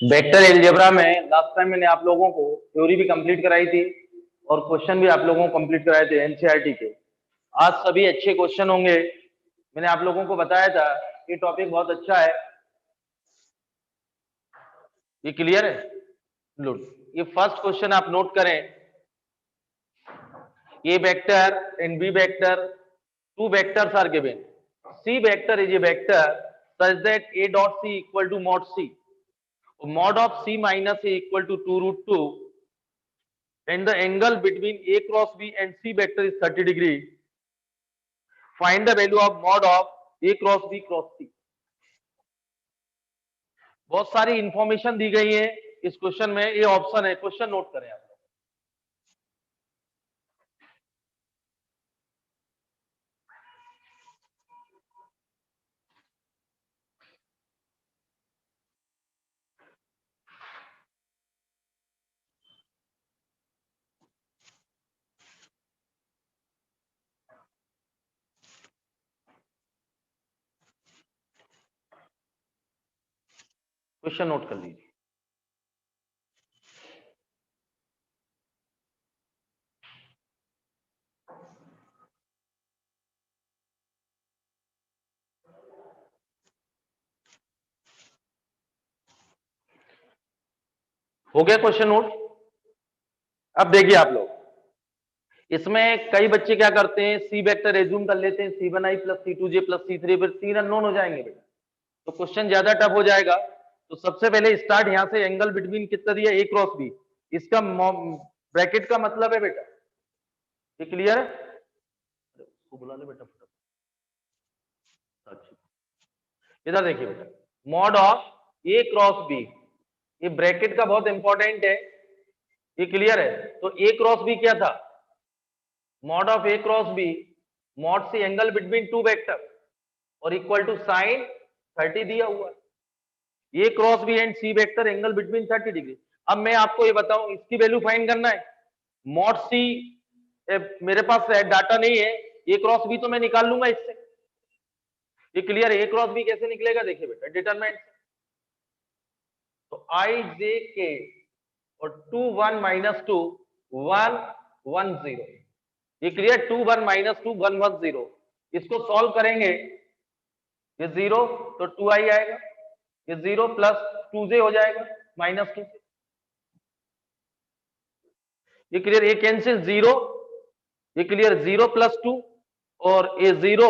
Vector algebra में last time मैंने आप लोगों को थ्योरी भी कंप्लीट कराई थी और क्वेश्चन भी आप लोगों को कंप्लीट कराए थे एनसीईआरटी के। आज सभी अच्छे क्वेश्चन होंगे। मैंने आप लोगों को बताया था ये टॉपिक बहुत अच्छा है। ये क्लियर है? गुड। ये फर्स्ट क्वेश्चन आप नोट करें। A vector and B vector, two vectors are given. C vector is a vector such that A dot C equal to mod C. Mod of C minus A equal to 2 root 2 and the angle between A cross B and C vector is 30 degree. Find the value of mod of A cross B cross C. बहुत सारी information दी गई है इस question में। ये option है, question note करें आप। क्वेश्चन नोट कर लीजिए। हो गया क्वेश्चन नोट? अब देखिए आप लोग, इसमें कई बच्चे क्या करते हैं, सी वेक्टर एज्यूम कर लेते हैं, C1i plus C2j plus C3, फिर 3 अननोन हो जाएंगे बेटा, तो क्वेश्चन ज्यादा टफ हो जाएगा। तो सबसे पहले स्टार्ट यहां से, एंगल बिटवीन कितना दिया, A क्रॉस B, इसका ब्रैकेट का मतलब है बेटा, ये क्लियर है? उसको बुला ले बेटा फटाफट। इधर देखिए बेटा, mod of A cross B, ये ब्रैकेट का बहुत इंपॉर्टेंट है, ये क्लियर है? तो A क्रॉस B क्या था, mod of A cross B, mod C angle between two vector और इक्वल टू साइन 30 दिया हुआ है। A cross B and C vector angle between 30 degree. अब मैं आपको ये बताऊं, इसकी वैल्यू फाइंड करना है। मॉड C मेरे पास डाटा नहीं है, A क्रॉस B तो मैं निकाल लूंगा इससे, ये क्लियर है? A क्रॉस B कैसे निकलेगा, देखिए बेटा, डिटरमिनेंट। तो I J K और 2 1 माइनस 2 1 1 0, ये क्लियर? 2 1 माइनस 2 1 1 0, इसको सॉल्व करेंगे, ये 0 तो 2i आएगा, ये 0 प्लस 2j हो जाएगा माइनस 2, ये क्लियर? ये कैंसिल 0, ये क्लियर? 0 प्लस 2 और ये 0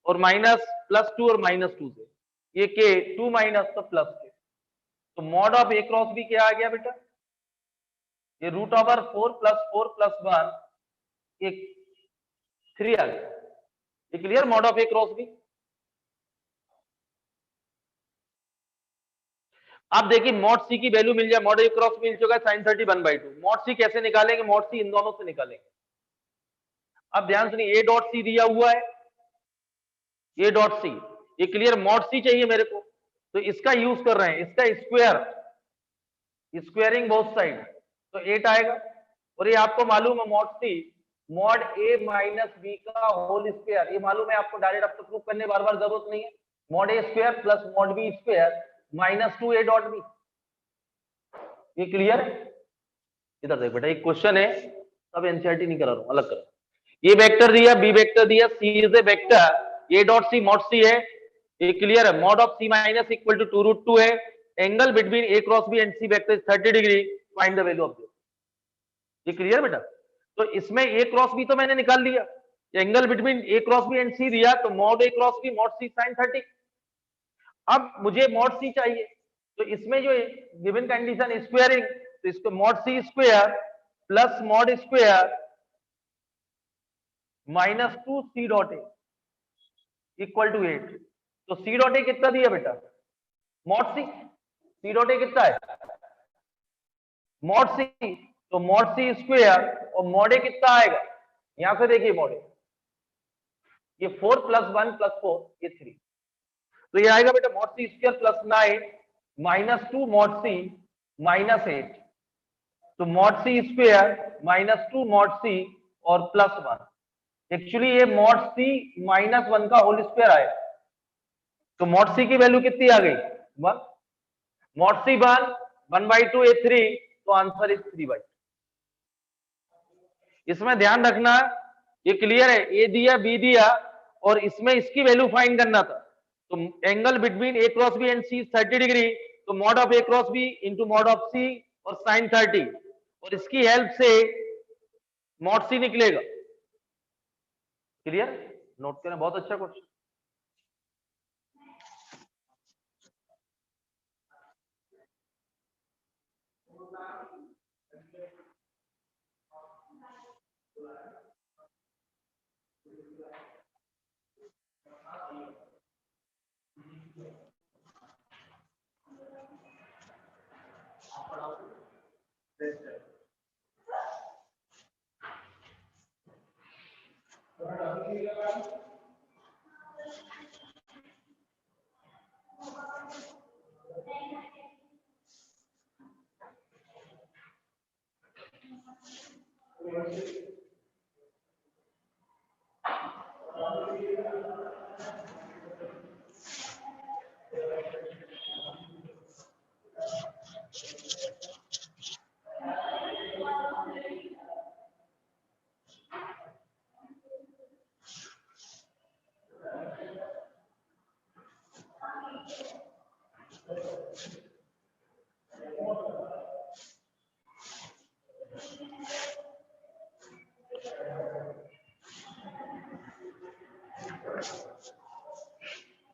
और माइनस प्लस 2 और माइनस 2 से, ये के 2 माइनस तो प्लस के, तो mod of A cross B क्या आ गया बेटा, ये रूट ओवर 4 प्लस 1, ये 3 आ गया, ये clear? Mod of A cross B। आप देखिए, मॉड सी की वैल्यू मिल जाए, मॉड A क्रॉस मिल चुका है sin 30 1/2। मॉड सी कैसे निकालेंगे, मॉड सी इन दोनों से निकालेंगे। अब ध्यान सुनिए, A डॉट सी दिया हुआ है, A डॉट सी, ये क्लियर? मॉड सी चाहिए मेरे को, तो इसका यूज कर रहे हैं, इसका स्क्वायर, स्क्वायरिंग बोथ साइड, तो 8 आएगा। और ये आपको मालूम है mod C mod A minus B का होल स्क्वायर, ये मालूम है आपको, डायरेक्ट आपको प्रूफ करने बार बार जरूरत नहीं है। Mod A square plus mod B square minus 2 A dot B, ये क्लियर है? इधर देख बेटा, एक क्वेश्चन है, सब एनसीईआरटी नहीं करा रहा हूं, अलग करो। ये वेक्टर दिया, बी वेक्टर दिया, C is a vector, A dot C mod C है, ये क्लियर है? Mod of C minus equal to 2 root 2 है, angle between A cross B and C vector is 30 degree, find the value of this, ये clear बेटा? तो इसमें ए cross B तो मैंने निकाल लिया, angle between A cross B and C दिया, तो mod A cross B mod C sine 30। अब मुझे मॉड सी चाहिए, तो इसमें जो गिवन कंडीशन स्क्वायरिंग, तो इसको mod C square plus mod square minus 2 C dot A equal to 8, तो सी डॉट ए कितना दिया बेटा, मॉड सी डॉट ए कितना है, मॉड सी, तो मॉड सी स्क्वायर और मॉड ए कितना आएगा, यहां से देखिए मॉड ए, ये 4 प्लस 1 प्लस 4, ये 3, तो ये आएगा बेटा mod C square plus 9 minus 2 mod C minus 8, तो mod C square minus 2 mod C और प्लस 1, एक्चुअली ये मॉड सी माइनस 1 का होल स्क्वायर आएगा, तो मॉड सी की वैल्यू कितनी आ गई, 1 मॉड सी 1/2 ए 3, तो आंसर इज 3/2। इसमें ध्यान रखना, ये क्लियर है, ए दिया बी दिया और इसमें इसकी वैल्यू फाइंड करना था। तो angle between A cross B and C 30 degree, तो mod of A cross B into mod of C और साइन 30, और इसकी हेल्प से मॉड सी निकलेगा। क्लियर, नोट करें, बहुत अच्छा क्वेश्चन।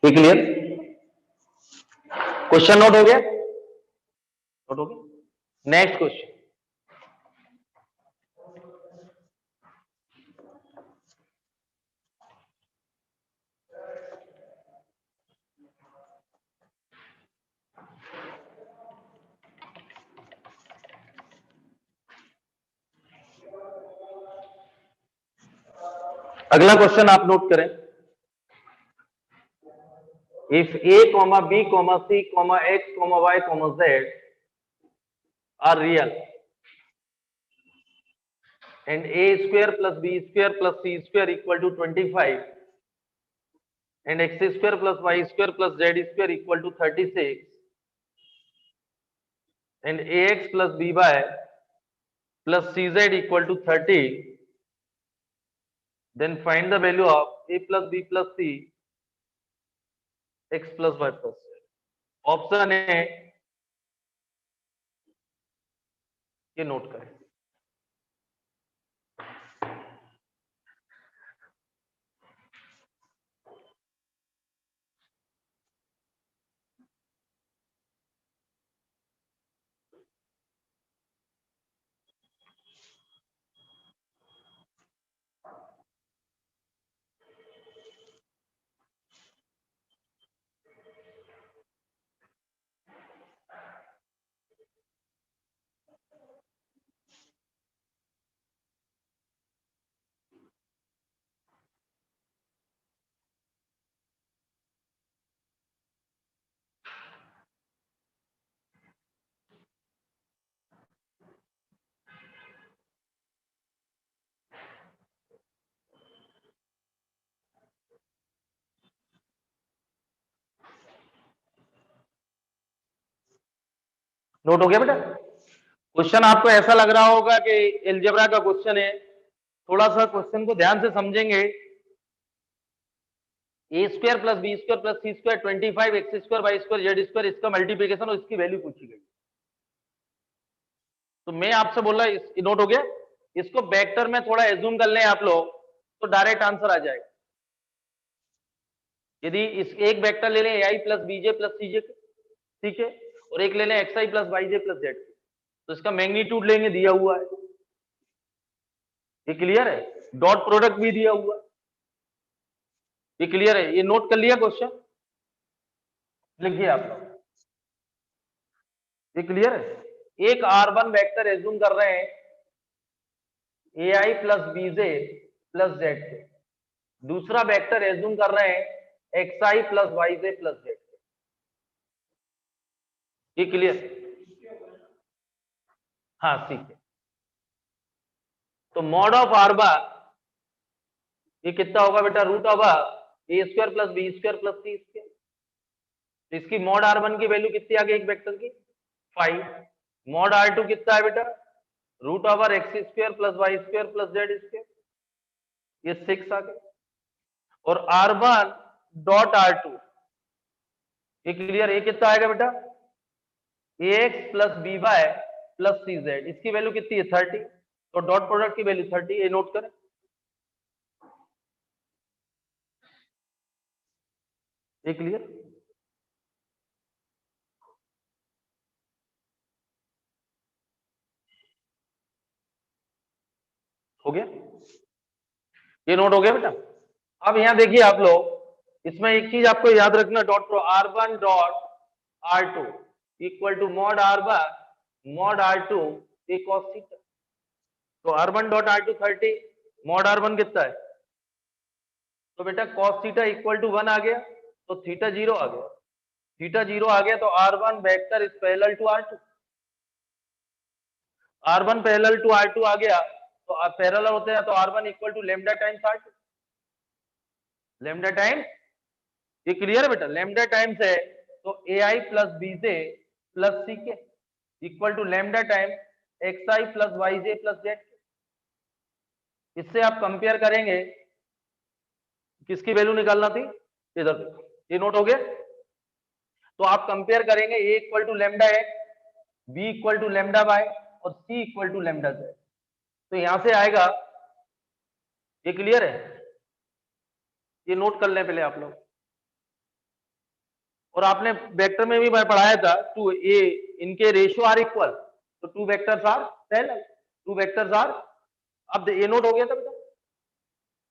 क्लियर, क्वेश्चन नोट हो गया? नोट हो गया। नेक्स्ट क्वेश्चन, अगला क्वेश्चन आप नोट करें। If a, b, c, x, y, z are real and a square plus b square plus c square equal to 25 and x square plus y square plus z square equal to 36 and ax plus by plus cz equal to 30, then find the value of a plus b plus c x plus y plus z। Option है, ये note करें। Note हो गया बेटा? Question आपको ऐसा लग रहा होगा कि एलजेब्रा का क्वेश्चन है, थोड़ा सा क्वेश्चन को ध्यान से समझेंगे। A square plus B square plus C square 25 X square Y square Z square, इसका मल्टीप्लिकेशन और इसकी वैल्यू पूछी गई। तो मैं आपसे बोल रहा, नोट हो गया? इसको वेक्टर में थोड़ा एज्यूम कर लें आप लोग, तो डायरेक्ट आंसर आ जाएगा। यदि इस एक वेक्टर ले लें ai प्लस बीजे प्लस सीजे, ठीक है, और एक ले लें xi प्लस वाईजे प्लस जेड, तो इसका मैग्नीट्यूड लेंगे, दिया हुआ है, ये क्लियर है। डॉट प्रोडक्ट भी दिया हुआ है, ये क्लियर है। ये नोट कर लिया क्वेश्चन, लिखिए आप लोग, ये क्लियर है। एक r1 वेक्टर एज्यूम कर रहे हैं ai प्लस बीजे प्लस जेड के, दूसरा वेक्टर एज्यूम कर रहे हैं xi प्लस वाईजे प्लस जेड, ये क्लियर? हाँ ठीक है। तो मॉड ऑफ आर बार ये कितना होगा बेटा? Root of A square plus B square plus C square, इसकी मॉड R1 की वैल्यू कितनी आ गई एक वेक्टर की 5। मॉड R2 कितना है बेटा root over X square plus Y square plus Z square, ये 6 आ गया। और R1 डॉट R2 ये क्लियर, ये कितना आएगा बेटा ax plus B Y plus C Z, इसकी वैल्यू कितनी है 30, तो डॉट प्रोडक्ट की वैल्यू 30, ये नोट करें। ये क्लियर, हो गया, ये नोट हो गया बेटा। अब यहां देखिए आप लोग, इसमें एक चीज आपको याद रखना, dot pro R1 dot R2 equal to mod R1 mod R2 a cos theta. तो R1 dot R2 30, mod R1 कितना है, तो बेटा कॉस थीटा इक्वल टू 1 आ गया, तो थीटा 0 आ गया, थीटा 0 आ गया, तो R1 vector is parallel to R2, R1 parallel to R2 आ गया, तो पैरेलल होते हैं तो R1 equal to lambda times R2, lambda times, ये क्लियर है बेटा, लेमडा टाइम्स है तो AI plus BJ plus CK equal to lambda time XI plus YJ plus Z। इससे आप कंपेयर करेंगे, किसकी वैल्यू निकालना थी, इधर ये नोट हो गया। तो आप कंपेयर करेंगे A equal to lambda X, B equal to lambda Y और C equal to lambda Z, तो यहां से आएगा, ये क्लियर है, ये नोट कर लें पहले आप लोग। और आपने वेक्टर में भी पढ़ाया था टू ए इनके रेशियो आर इक्वल, तो two vectors are parallel, two vectors are, अब ये नोट हो गया था बेटा।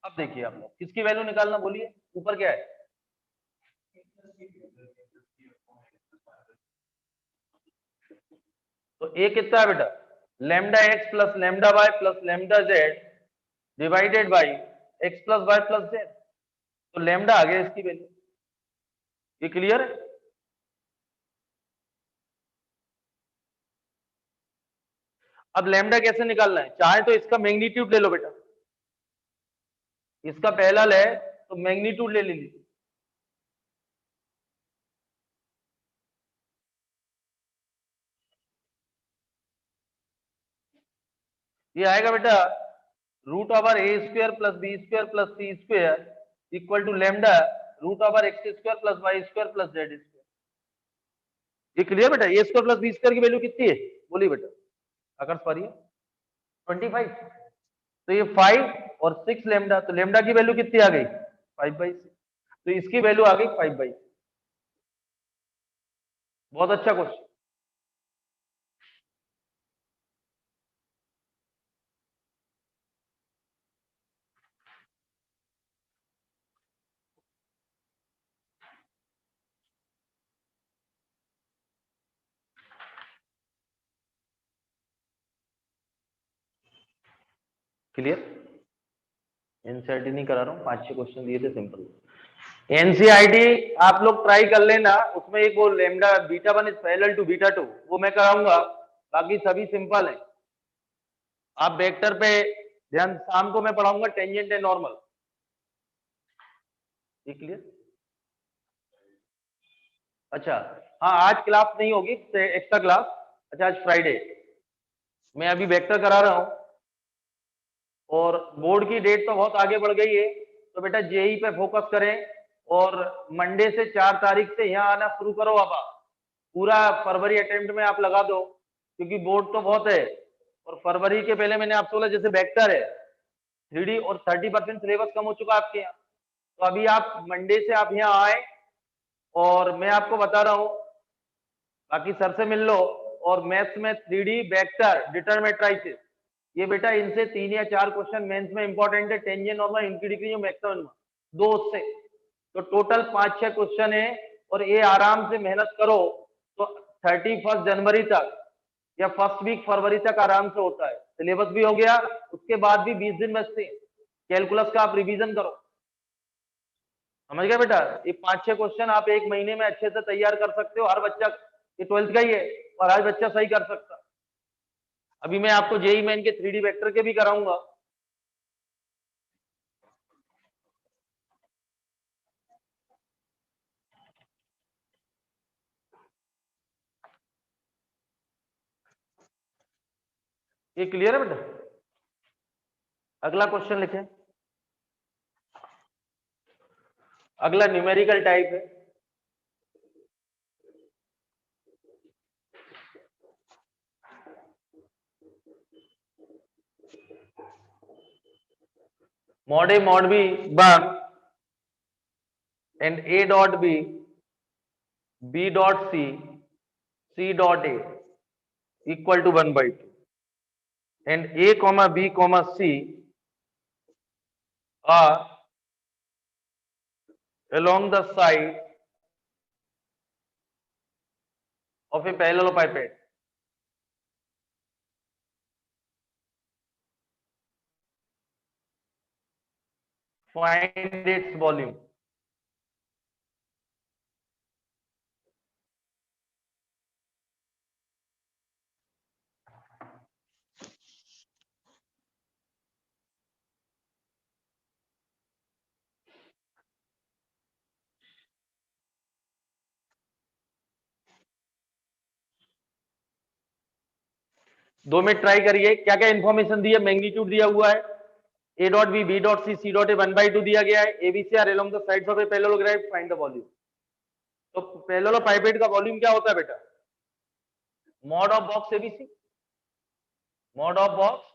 अब देखिए आप लोग किसकी वैल्यू निकालना, बोलिए ऊपर क्या है, तो ए कितना है बेटा lambda X plus lambda Y plus lambda Z divided by X plus Y plus Z, तो लेमडा आ गया इसकी वैल्यू, ये क्लियर है। अब लेमडा कैसे निकालना है, चाहे तो इसका मैग्नीट्यूड ले लो बेटा, इसका पैरेलल है तो मैग्नीट्यूड ले लीजिए, ये आएगा बेटा root over A square plus B square plus C square equal to lambda root over X square plus Y square plus Z square, ये क्लियर बेटा। A square plus B square की वैल्यू कितनी है, बोलिए बेटा आकर पढ़िए 25, तो ये 5 और 6 लेमडा, तो लेमडा की वैल्यू कितनी आ गई 5/6, तो इसकी वैल्यू आ गई 5/6। बहुत अच्छा क्वेश्चन, क्लियर। एनसीईआरटी नहीं करा रहा हूँ, 5-6 क्वेश्चन दिए थे सिंपल। एनसीईआरटी आप लोग ट्राई कर लेना, उसमें एक वो lambda beta 1 is parallel to beta 2 वो मैं कराऊंगा, बाकी सभी सिंपल है। आप वेक्टर पे ध्यान, शाम को मैं पढ़ाऊंगा टेंजेंट एंड नॉर्मल, ये क्लियर। अच्छा हाँ, आज क्लास नहीं होगी एक्स्ट्रा क्लास, अच्छा आज फ्राइडे, मैं अभी वेक्टर करा रहा हूँ और बोर्ड की डेट तो बहुत आगे बढ़ गई है, तो बेटा जेई पे फोकस करें और मंडे से 4 तारीख से यहाँ आना शुरू करो। अब पूरा फरवरी अटेम्प्ट में आप लगा दो, क्योंकि बोर्ड तो बहुत है, और फरवरी के पहले मैंने आपसे बोला जैसे वेक्टर है 3D और 30% सिलेबस कम हो चुका है आपके यहाँ, तो अभी आप मंडे से आप यहाँ आए और मैं आपको बता रहा हूँ, बाकी सर से मिल लो। और मैथ्स में 3D वेक्टर डिटरमिनेट्राइसिस, ये बेटा इनसे 3 या 4 क्वेश्चन मेंस में इंपॉर्टेंट है, टेंजेंट नॉर्मल इनकी डिग्री मैक्सिमम दो उससे, तो टोटल 5-6 क्वेश्चन है, और ये आराम से मेहनत करो तो 31 जनवरी तक या फर्स्ट वीक फरवरी तक आराम से होता है, सिलेबस भी हो गया, उसके बाद भी 20 दिन बचते हैं, कैलकुलस का आप रिवीजन करो, समझ गए बेटा। ये 5-6 क्वेश्चन आप एक महीने में अच्छे से तैयार कर सकते हो, हर बच्चा, ये 12th का ही है और हर बच्चा सही कर सकता। अभी मैं आपको जेई मेन के 3D वेक्टर के भी कराऊंगा, ये क्लियर है बेटा? अगला क्वेश्चन लिखें। अगला न्यूमेरिकल टाइप है। mod A mod B 1 and A dot B, B dot C, C dot A equal to 1 by 2 and A comma B comma C are along the side of a parallelepiped. Find its volume. दो में try करिए। क्या क्या information दी है? Magnitude दिया हुआ है, A dot B, B dot C, C dot A 1/2 दिया गया है, ABC are along the sides of a parallelogram, find the volume. तो पैरेललोपाइपेड का वॉल्यूम क्या होता है बेटा? Mod of box ABC, mod of box.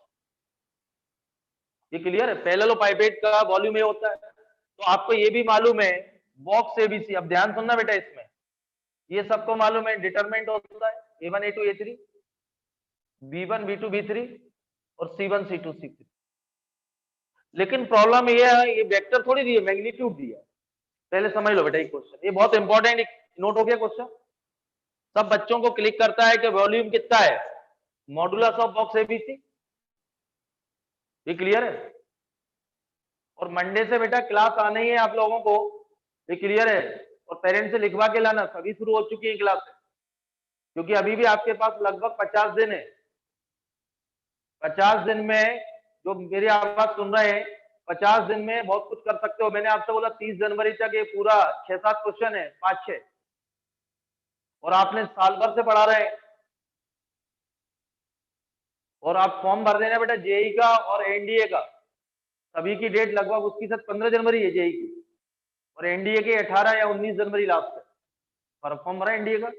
ये क्लियर है? पैरेललोपाइपेड का वॉल्यूम ये होता है। तो आपको ये भी मालूम है बॉक्स एबीसी। अब ध्यान सुनना बेटा, इसमें ये सबको मालूम है, डिटरमिनेंट होता है A1 A2 A3, B1 B2 B3 और C1 C2 C3। लेकिन प्रॉब्लम ये है, ये वेक्टर थोड़ी दी है, मैग्नीट्यूड दिया है। पहले समझ लो बेटा ये क्वेश्चन, ये बहुत इंपॉर्टेंट नोट हो गया क्वेश्चन। सब बच्चों को क्लिक करता है कि वॉल्यूम कितना है, मॉडुलस ऑफ बॉक्स एबीसी। ये क्लियर है? और मंडे से बेटा क्लास आना ही है आप लोगों को, ये क्लियर है? और पेरेंट्स से लिखवा के लाना, सभी शुरू हो चुकी है क्लास, क्योंकि अभी भी आपके पास लगभग 50 दिन है। 50 दिन में जो मेरी आवाज सुन रहे हैं, 50 दिन में बहुत कुछ कर सकते हो। मैंने आपसे बोला 30 जनवरी तक ये पूरा 6-7 क्वेश्चन है, 5-6, और आपने साल भर से पढ़ा रहे हैं। और आप फॉर्म भर देना बेटा जेई का और एनडीए का, सभी की डेट लगभग उसकी साथ 15 जनवरी है जेई की, और एनडीए के 18 या 19 जनवरी लास्ट है। पर फॉर्म भरा एनडीए का?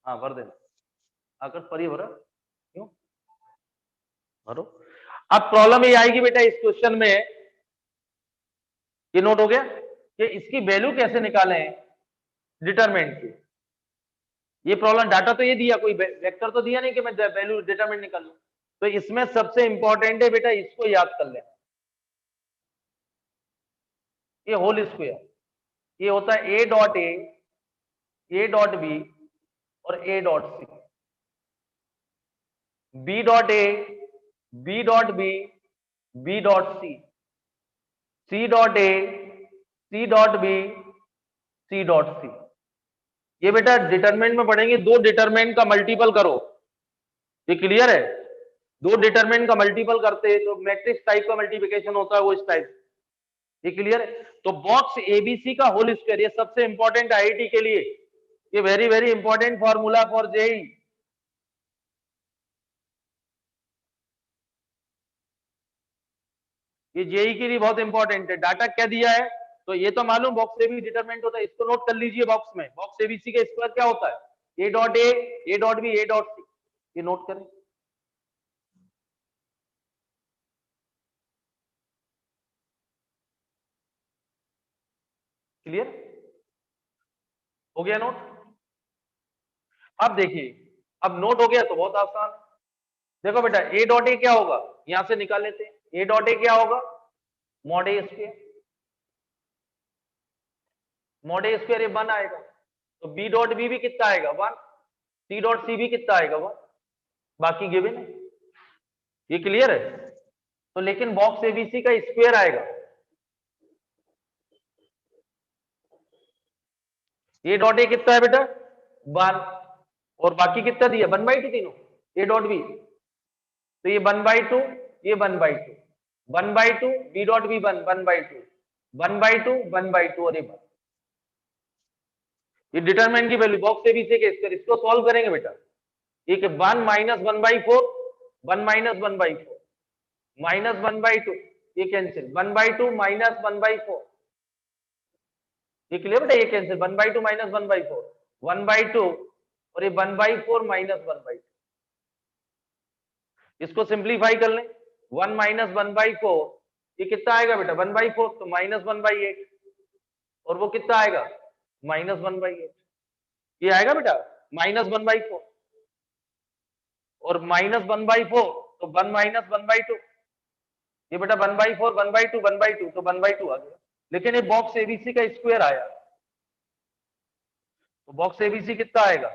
हाँ भर देना, आकर पर ही भरा, क्यों भरो। अब प्रॉब्लम ये आएगी बेटा इस क्वेश्चन में, ये नोट हो गया कि इसकी वैल्यू कैसे निकालें डिटरमिनेंट की। ये प्रॉब्लम, डाटा तो ये दिया, कोई वेक्टर तो दिया नहीं कि मैं वैल्यू डिटरमिनेंट निकालूं। तो इसमें सबसे इंपॉर्टेंट है बेटा, इसको याद कर लें, ये होल स्क्वायर। ये होता है A dot A dot B और A dot C, B dot A, B dot B, B dot C, C dot A, C dot B, C dot C. ये बेटा डिटरमिनेंट में पढ़ेंगे, दो डिटरमिनेंट का मल्टीपल करो। ये क्लियर है? दो डिटरमिनेंट का मल्टीपल करते हैं तो मैट्रिक्स टाइप का मल्टीप्लिकेशन होता है, वो इस टाइप। ये क्लियर है? तो बॉक्स एबीसी का होल स्क्वायर, ये सबसे इंपॉर्टेंट आईआईटी के लिए, ये very very important formula for JEE. ये जेई के लिए बहुत इंपॉर्टेंट है। डाटा क्या दिया है तो ये तो मालूम, बॉक्स एबी डिटरमिनेंट होता है, इसको नोट कर लीजिए। बॉक्स में बॉक्स एबीसी का स्क्वायर क्या होता है? A dot A dot B, A dot C. ये नोट करें। क्लियर हो गया नोट? अब देखिए, अब नोट हो गया तो बहुत आसान। देखो बेटा ए डॉट ए क्या होगा, यहां से निकाल लेते हैं। ए डॉट ए क्या होगा? Mod A square, mod A square ये 1 आएगा। तो बी डॉट बी भी कितना आएगा? 1। सी डॉट सी भी कितना आएगा? 1। बाकी गिवन है। ये क्लियर है? तो लेकिन बॉक्स एबीसी का स्क्वायर आएगा, ए डॉट ए कितना है बेटा? 1, और बाकी कितना दिया? 1/2 तीनों, ए डॉट बी। तो ये 1/2, ये 1/2, 1/2, बी डॉट बी 1/2, 1/2, 1/2 और ये 1। ये डिटरमिनेंट की वैल्यू बॉक्स एबीसी के स्क्वायर, इसको सॉल्व करेंगे बेटा। एक 1 - 1/4, 1 माइनस 1/4 माइनस 1/2 ये कैंसिल 1/2 माइनस 1/4 ये क्लियर बेटा, ये कैंसिल 1/2 माइनस 1/4 1/2 और ये 1/4 माइनस 1/2 इसको सिंप्लीफाई कर लें 1 माइनस 1/4 ये कितना आएगा बेटा 1/4 तो माइनस 1/8 और वो कितना आएगा माइनस 1/8 ये आएगा बेटा माइनस 1/4 और माइनस 1/4 तो 1 माइनस 1/2 ये बेटा 1/4 1/2 1/2 तो 1/2 आ गया लेकिन ये बॉक्स एबीसी का स्क्वायर आया तो बॉक्स एबीसी कितना आएगा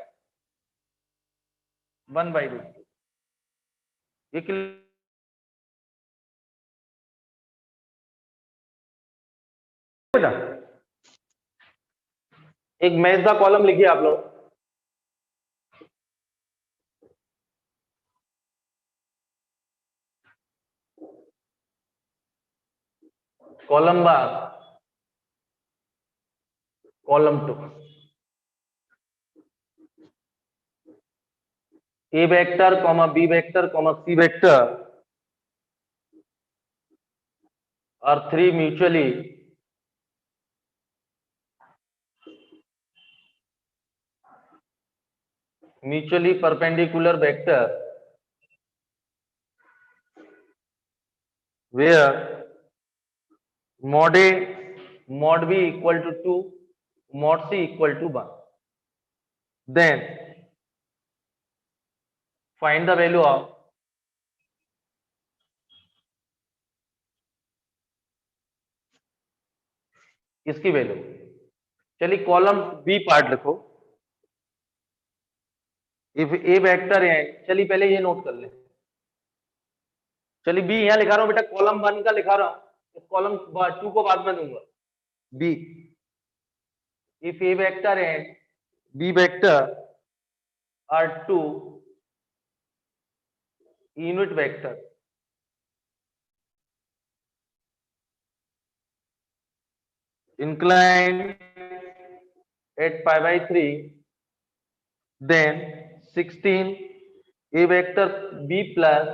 1/2 ये बेटा एक मैच का कॉलम लिखिए आप लोग column 1 column 2 A vector comma B vector comma C vector are 3 mutually perpendicular vector where mod A mod B equal to 2 mod C equal to 1 then find the value of इसकी value चलिए column B part लिखो if A vector है चलिए पहले ये note कर ले चलिए बी यहां लिखा रहा हूं बेटा कॉलम 1 का लिखा रहा हूं कॉलम 2 को बाद में दूंगा बी इफ ए वेक्टर है B vector are 2 unit vector inclined at pi by 3 then 16 a vector b plus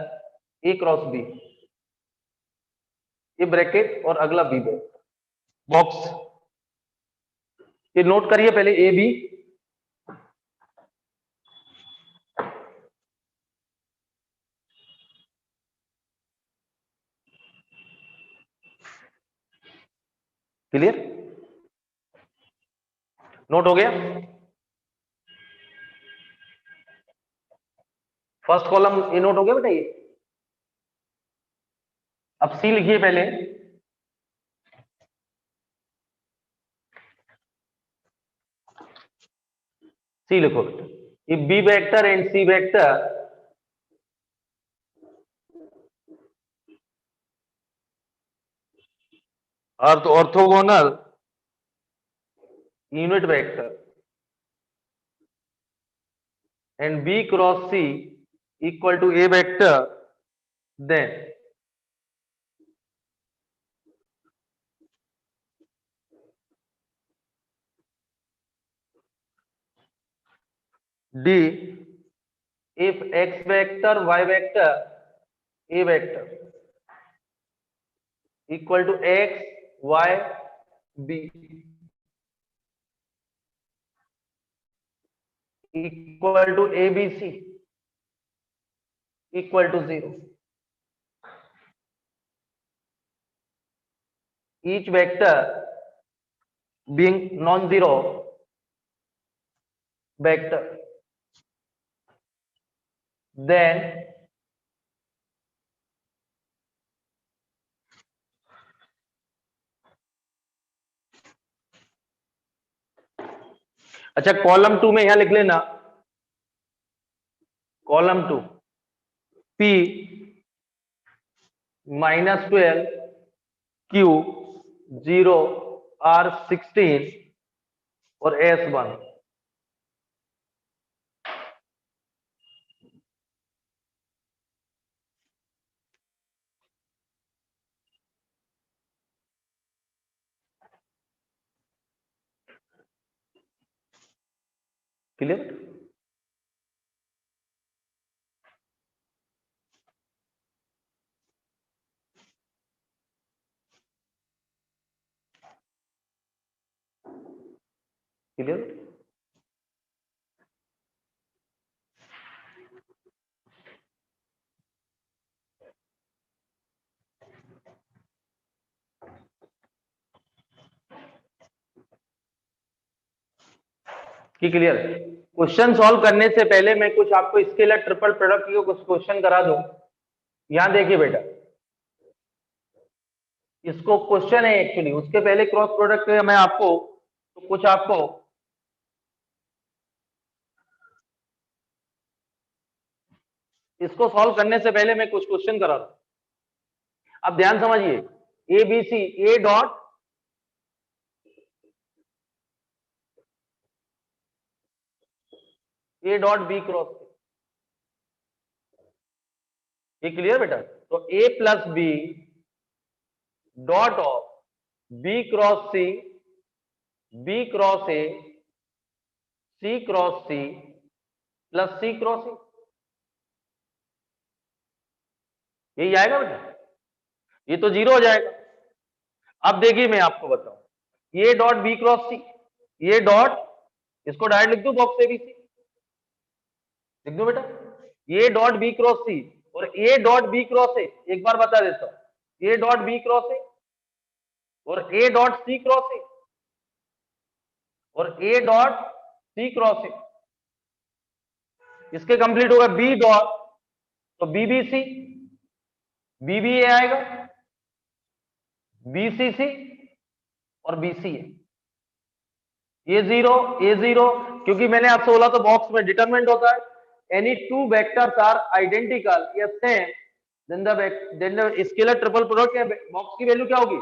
a cross b ये ब्रैकेट और अगला बी बॉक्स ये नोट करिए पहले ए बी क्लियर नोट हो गया फर्स्ट कॉलम ये नोट हो गया बेटा ये अब सी लिखिए पहले सी लिखो बेटा ये B vector and C vector orthogonal unit vector and B cross C equal to A vector, then D if X vector, Y vector, A vector equal to X, Y, B equal to ABC equal to 0. Each vector being non-zero vector, then अच्छा column 2 में यहां लिख लेना column 2 P -12 Q 0 R 16 और S1 clear clear? की clear? Question solve करने से पहले मैं कुछ आपको स्केलर ट्रिपल प्रोडक्ट के कुछ क्वेश्चन करा दूं। यहां देखिए बेटा, इसको क्वेश्चन है एक्चुअली, उसके पहले क्रॉस प्रोडक्ट मैं आपको तो कुछ आपको इसको सॉल्व करने से पहले मैं कुछ क्वेश्चन करा दूं। अब ध्यान समझिए, A B C, A dot B cross, ये क्लियर बेटा? तो A plus B dot of B cross C, B cross A, C cross C plus C cross A, यही आएगा बेटा? ये तो जीरो हो जाएगा। अब देखिए मैं आपको बताऊं, ये डॉट बी क्रॉस सी, ये डॉट, इसको डायरेक्ट लिख दूं बॉक्स एबीसी, लिख दूं बेटा? ये डॉट बी क्रॉस सी और A dot B cross A, एक बार बता देता हूं, A dot B cross A और A dot C cross A और ए डॉट सी क्रॉस ए, इसके कंप्लीट होगा बी डॉट, तो बीबीसी, बीबीए आएगा, बीसीसी और बीसीए, ए जीरो, क्योंकि मैंने आपसे बोला तो बॉक्स में डिटरमिनेंट होता है, any two vectors are identical या same, then the scalar triple product या बॉक्स की वैल्यू क्या होगी?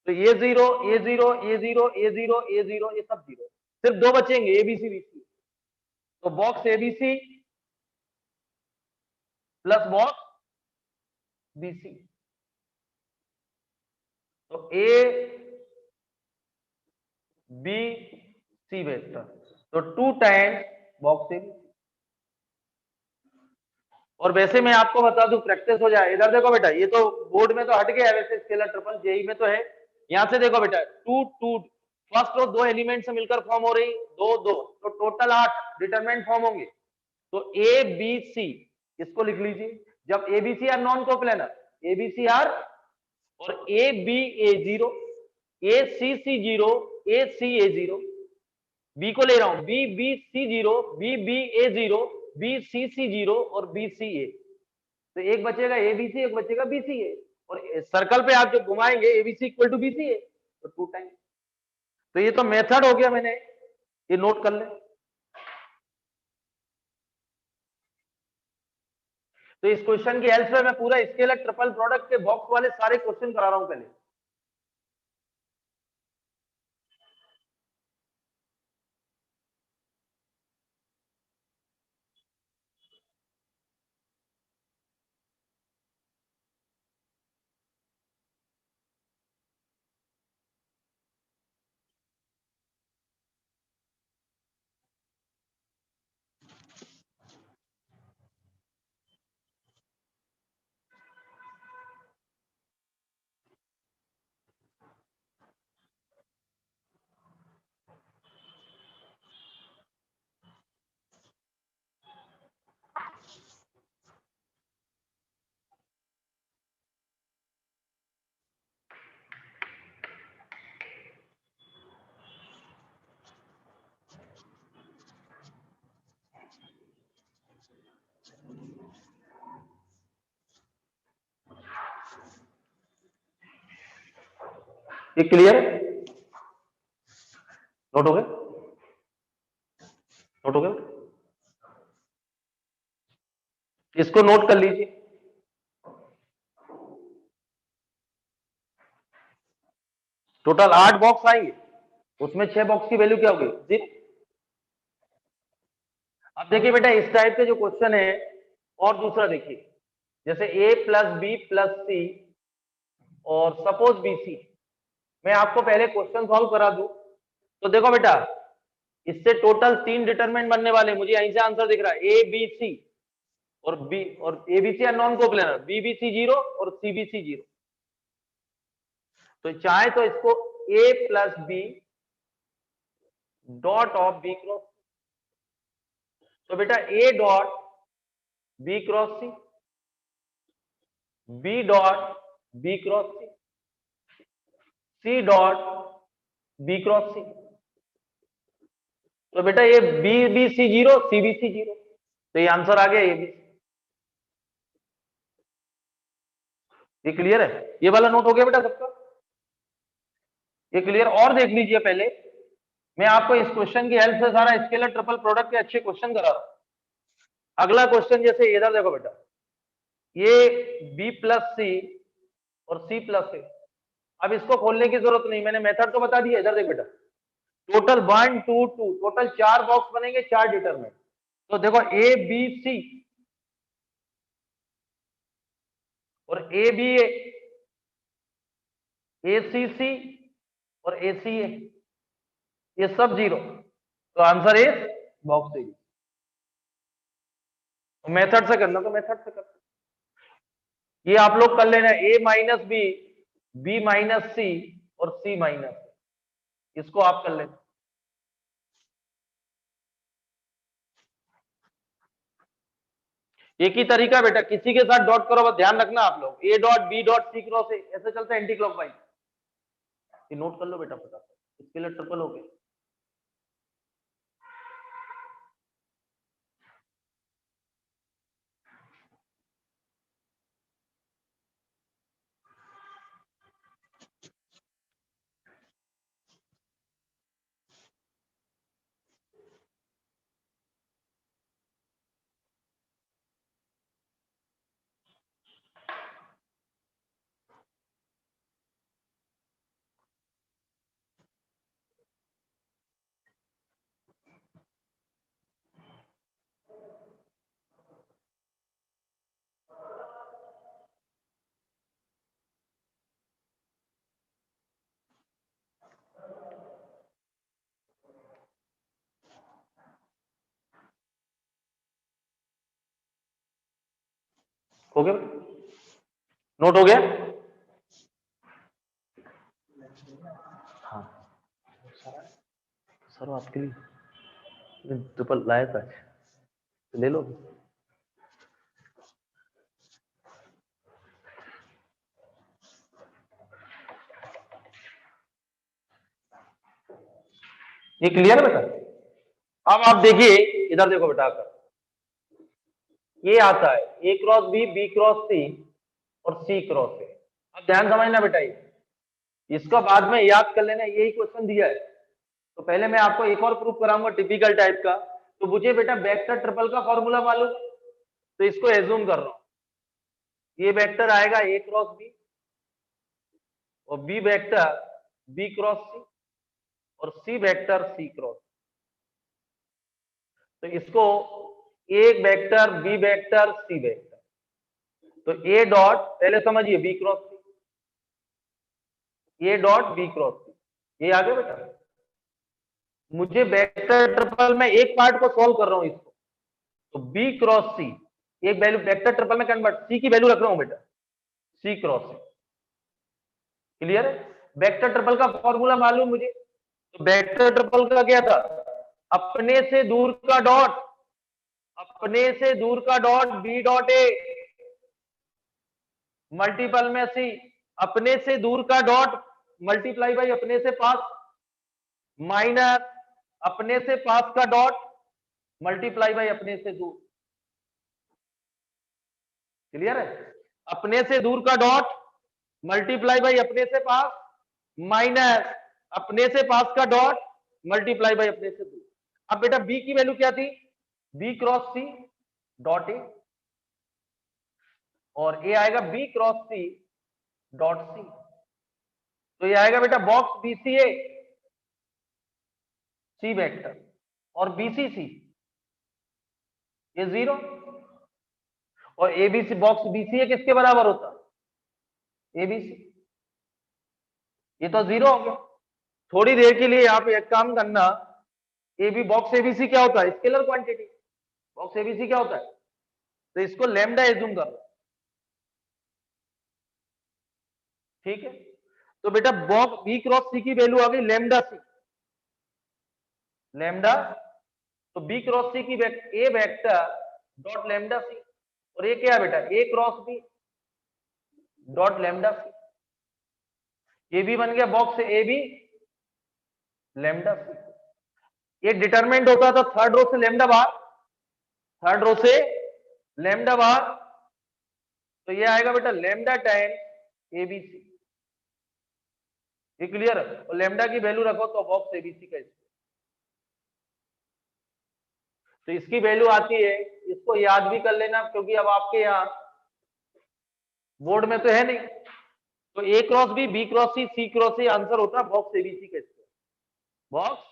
तो ये जीरो, ये जीरो, ये जीरो, ये जीरो, ये जीरो, ये सब जीरो, सिर्फ दो बचेंगे, एबीसी बीसी। तो box ABC plus box BC, तो ए बी सी वेक्टर, तो 2 टाइम्स बॉक्स एबीसी। और वैसे मैं आपको बता दूं, प्रैक्टिस हो जाए, इधर देखो बेटा, ये तो बोर्ड में तो हट गया है, वैसे स्केलर ट्रिपल जेई में तो है। यहां से देखो बेटा, टू टू फर्स्ट रो दो एलिमेंट से मिलकर फॉर्म हो रही, दो दो, तो टोटल 8 डिटरमिनेंट फॉर्म होंगे। तो ए बी सी, इसको लिख लीजिए, जब ABC are non coplanar, ABC are, और A B A zero, A C C zero, A C A zero, B को ले रहा हूं, B B C zero, B B A zero, B C C zero और B C A, तो एक बचेगा ABC, एक बचेगा बीसीए, और सर्कल पे आप जो घुमाएंगे एबीसी इक्वल टू बीसीए, तो 2 टाइम। तो ये तो मेथड हो गया, मैंने ये नोट कर ले। तो इस क्वेश्चन की हेल्प से मैं पूरा स्केलर ट्रिपल प्रोडक्ट के बॉक्स वाले सारे क्वेश्चन करा रहा हूं पहले। ये क्लियर है? नोट हो गया? नोट हो गया? इसको नोट कर लीजिए। टोटल 8 बॉक्स आएंगे, उसमें 6 बॉक्स की वैल्यू क्या होगी? 0। अब देखिए बेटा, इस टाइप के जो क्वेश्चन है, और दूसरा देखिए, जैसे ए प्लस बी प्लस सी और सपोज बी सी, मैं आपको पहले क्वेश्चन सॉल्व करा दूं। तो देखो बेटा, इससे टोटल 3 डिटरमिनेंट बनने वाले, मुझे यहीं से आंसर दिख रहा है, ए बी सी और बी, और ABC are non coplanar, BBC zero और सीबीसी जीरो। तो चाहे तो इसको A plus B dot of B cross. तो बेटा A dot B cross C, B dot B cross C, C dot B cross C. तो बेटा ये B B C zero, C B C zero, तो ये आंसर आ गया ये भी। ये क्लियर है? ये वाला नोट हो गया बेटा सबका? ये क्लियर? और देख लीजिए पहले, मैं आपको इस क्वेश्चन की हेल्प से सारा स्केलर ट्रिपल प्रोडक्ट के अच्छे क्वेश्चन करा रहा हूं। अगला क्वेश्चन जैसे इधर देखो बेटा, ये बी प्लस सी और सी प्लस ए। अब इसको खोलने की जरूरत नहीं, मैंने मेथड तो बता दिया। इधर देख बेटा, टोटल 1 2 2, टोटल 4 बॉक्स बनेंगे, 4 डिटरमिनेंट। तो देखो ए बी सी और ए बी ए सी सी और ए सी ए, ये सब जीरो, तो answer is box A. Method से करना तो मेथड से करना, ये आप लोग कर लेना, ए माइनस बी, बी माइनस सी और सी माइनस, इसको आप कर लेना। एक ही तरीका बेटा, किसी के साथ डॉट करो, बस ध्यान रखना आप लोग, A dot B dot C cross A, ऐसे चलता है एंटी क्लॉकवाइज। ये नोट कर लो बेटा फटाफट, इसके लिए ट्रिपल हो गया। हो गया? नोट हो गया? हाँ सर, आपके लिए ट्रिपल लाया था, तो ले लो। ये क्लियर है बेटा? अब आप देखिए, इधर देखो बेटा, आकर ये आता है ए cross B, B cross C और सी क्रॉस ए। अब ध्यान समझना बेटा, ये इसका बाद में याद कर लेना, यही क्वेश्चन दिया है। तो पहले मैं आपको एक और प्रूफ कराऊंगा टिपिकल टाइप का। तो मुझे बेटा वेक्टर ट्रिपल का फॉर्मूला मालूम, तो इसको एज्यूम कर रहा हूं, ये वेक्टर आएगा ए क्रॉस बी और B vector B cross C और सी वेक्टर सी क्रॉस। तो इसको A vector B vector C vector, तो ए डॉट, पहले समझिए B cross C, A dot B cross C, ये आ गया बेटा। मुझे वेक्टर ट्रिपल में एक पार्ट को सॉल्व कर रहा हूं इसको, तो बी क्रॉस सी, एक वैल्यू वेक्टर ट्रिपल में कन्वर्ट, सी की वैल्यू रख रहा हूं बेटा, सी क्रॉस सी। क्लियर है? वेक्टर ट्रिपल का फॉर्मूला मालूम मुझे, तो वेक्टर ट्रिपल का क्या था, अपने से दूर का डॉट, अपने से दूर का dot B dot A multiple में सी, अपने से दूर का डॉट मल्टीप्लाई बाई अपने से पास, माइनस अपने से पास का डॉट मल्टीप्लाई बाई अपने से दूर। क्लियर है? अपने से दूर का डॉट मल्टीप्लाई बाई अपने से पास, माइनस अपने से पास का डॉट मल्टीप्लाई बाई अपने से दूर। अब बेटा बी की वैल्यू क्या थी, B cross C dot A, और ए आएगा B cross C dot C. तो ये आएगा बेटा बॉक्स बीसीए सी वेक्टर और बीसीसी ये जीरो, और एबीसी बॉक्स बीसीए किसके बराबर होता, एबीसी, ये तो जीरो हो गया। थोड़ी देर के लिए आप एक काम करना, एबी बॉक्स एबीसी क्या होता है, स्केलर क्वांटिटी, बॉक्स एबीसी क्या होता है, तो इसको लैम्डा एज्यूम कर लो। ठीक है? तो बेटा बॉक्स बी क्रॉस सी की वैल्यू आ गई लैम्डा सी, लैम्डा, तो बी क्रॉस सी की ए वेक्टर डॉट लैम्डा सी, और ये क्या है बेटा, ए क्रॉस बी डॉट लैम्डा सी, ये भी बन गया बॉक्स ए बी लैम्डा सी। ये डिटरमिनेंट होता था थर्ड रो से लैम्डा बाहर, थर्ड रो से लैम्डा बाहर, तो ये आएगा बेटा लैम्डा टाइम एबीसी, ये क्लियर है, और लैम्डा की वैल्यू रखो तो बॉक्स एबीसी का, तो इसकी वैल्यू आती है, इसको याद भी कर लेना क्योंकि अब आपके यहाँ बोर्ड में तो है नहीं, तो ए cross B cross C cross C answer होता है बॉक्स एबीसी का, बॉक्स,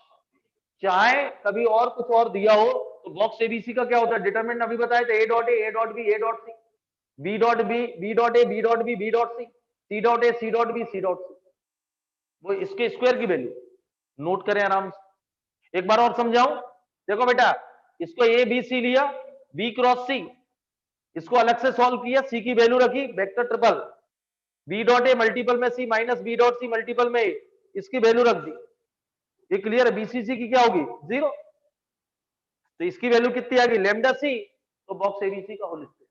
चाहे कभी और कुछ और दिया हो तो बॉक्स एबीसी का क्या होता है, डिटरमिनेंट अभी बताया था, A dot A dot B A dot C, B dot B dot A B dot B dot C dot A C dot B C dot C, वो इसके स्क्वायर की वैल्यू नोट करें आराम से। एक बार और समझाऊं, देखो बेटा, इसको ए बी सी लिया, बी क्रॉस सी, इसको अलग से सॉल्व किया, सी की वैल्यू रखी, vector triple, B dot A multiple में C minus B dot C multiple में ए, इसकी वैल्यू रख दी, ये क्लियर है, बीसीसी की क्या होगी 0, तो इसकी वैल्यू कितनी आ गई लैम्डा सी, तो बॉक्स एबीसी का होल स्क्वायर।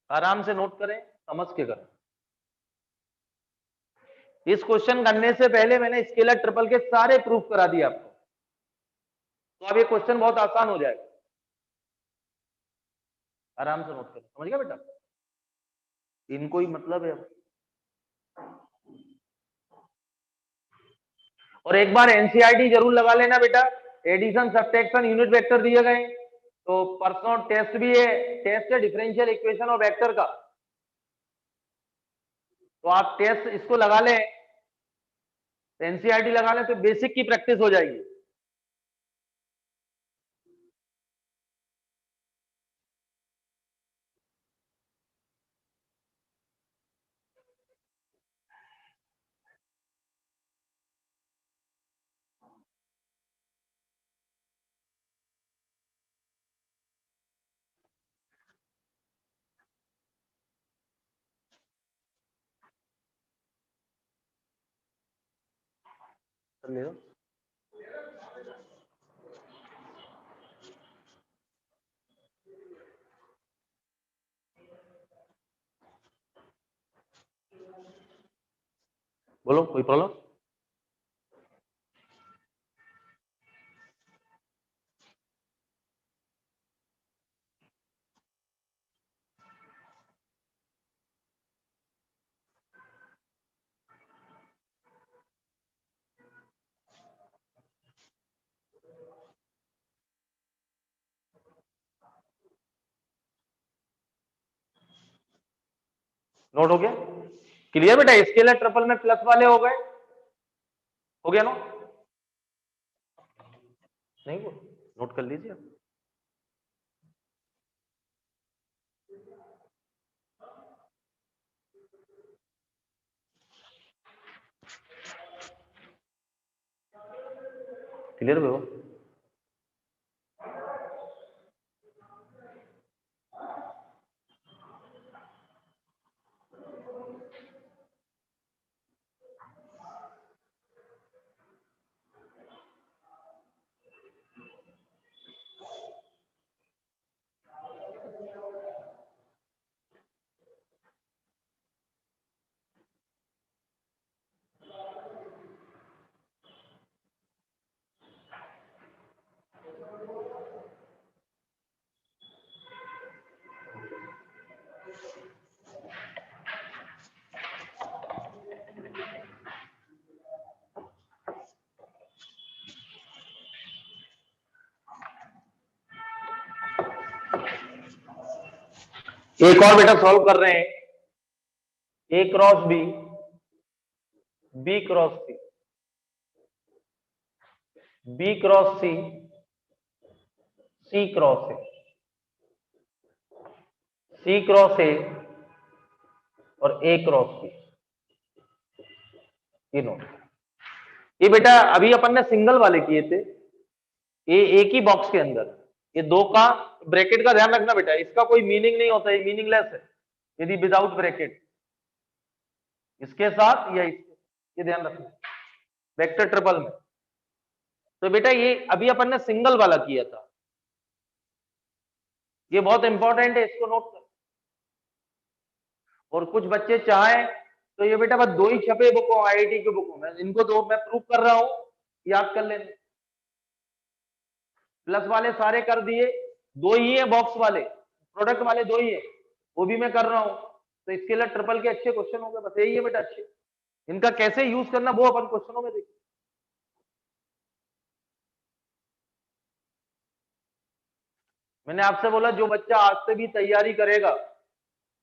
आराम से नोट करें, समझ के करें। इस क्वेश्चन करने से पहले मैंने स्केलर ट्रिपल के सारे प्रूफ करा दिए आपको, तो अब ये क्वेश्चन बहुत आसान हो जाएगा, आराम से नोट करें, समझ गया बेटा, इनको ही मतलब है। और एक बार एनसीईआरटी जरूर लगा लेना बेटा, एडिशन सब्ट्रैक्शन यूनिट वेक्टर दिए गए, तो परसों टेस्ट भी है, टेस्ट है डिफरेंशियल इक्वेशन और वेक्टर का, तो आप टेस्ट इसको लगा लें, एनसीईआरटी लगा लें तो बेसिक की प्रैक्टिस हो जाएगी। ले लो, बोलो कोई प्रॉब्लम। नोट हो गया, क्लियर बेटा, स्केलर ट्रिपल में प्लस वाले हो गए, हो गया ना, नहीं वो नोट कर लीजिए। क्लियर हो, एक और बेटा सॉल्व कर रहे हैं, A cross B cross C, B cross C cross A, C cross A और ए क्रॉस बी, ये नोट, ये बेटा अभी अपन ने सिंगल वाले किए थे, ये एक ही बॉक्स के अंदर, ये दो का ब्रैकेट का ध्यान रखना बेटा, इसका कोई मीनिंग नहीं होता है, मीनिंगलेस है यदि विदाउट ब्रैकेट, इसके साथ या इसके, ये ध्यान रखना वेक्टर ट्रिपल में। तो बेटा ये अभी अपन ने सिंगल वाला किया था, ये बहुत इंपॉर्टेंट है, इसको नोट कर। और कुछ बच्चे चाहें तो ये बेटा बस 2 ही छपे बुकों, आईआईटी के बुकों में, इनको दो मैं प्रूफ कर रहा हूं, याद कर लेना। प्लस वाले सारे कर दिए, 2 ही है बॉक्स वाले, प्रोडक्ट वाले 2 ही है, वो भी मैं कर रहा हूं। तो इसके लिए ट्रिपल के अच्छे क्वेश्चन हो गए, बस यही है बेटा अच्छे। इनका कैसे यूज करना वो अपन क्वेश्चनों में देखें। मैंने आपसे बोला जो बच्चा आज से भी तैयारी करेगा,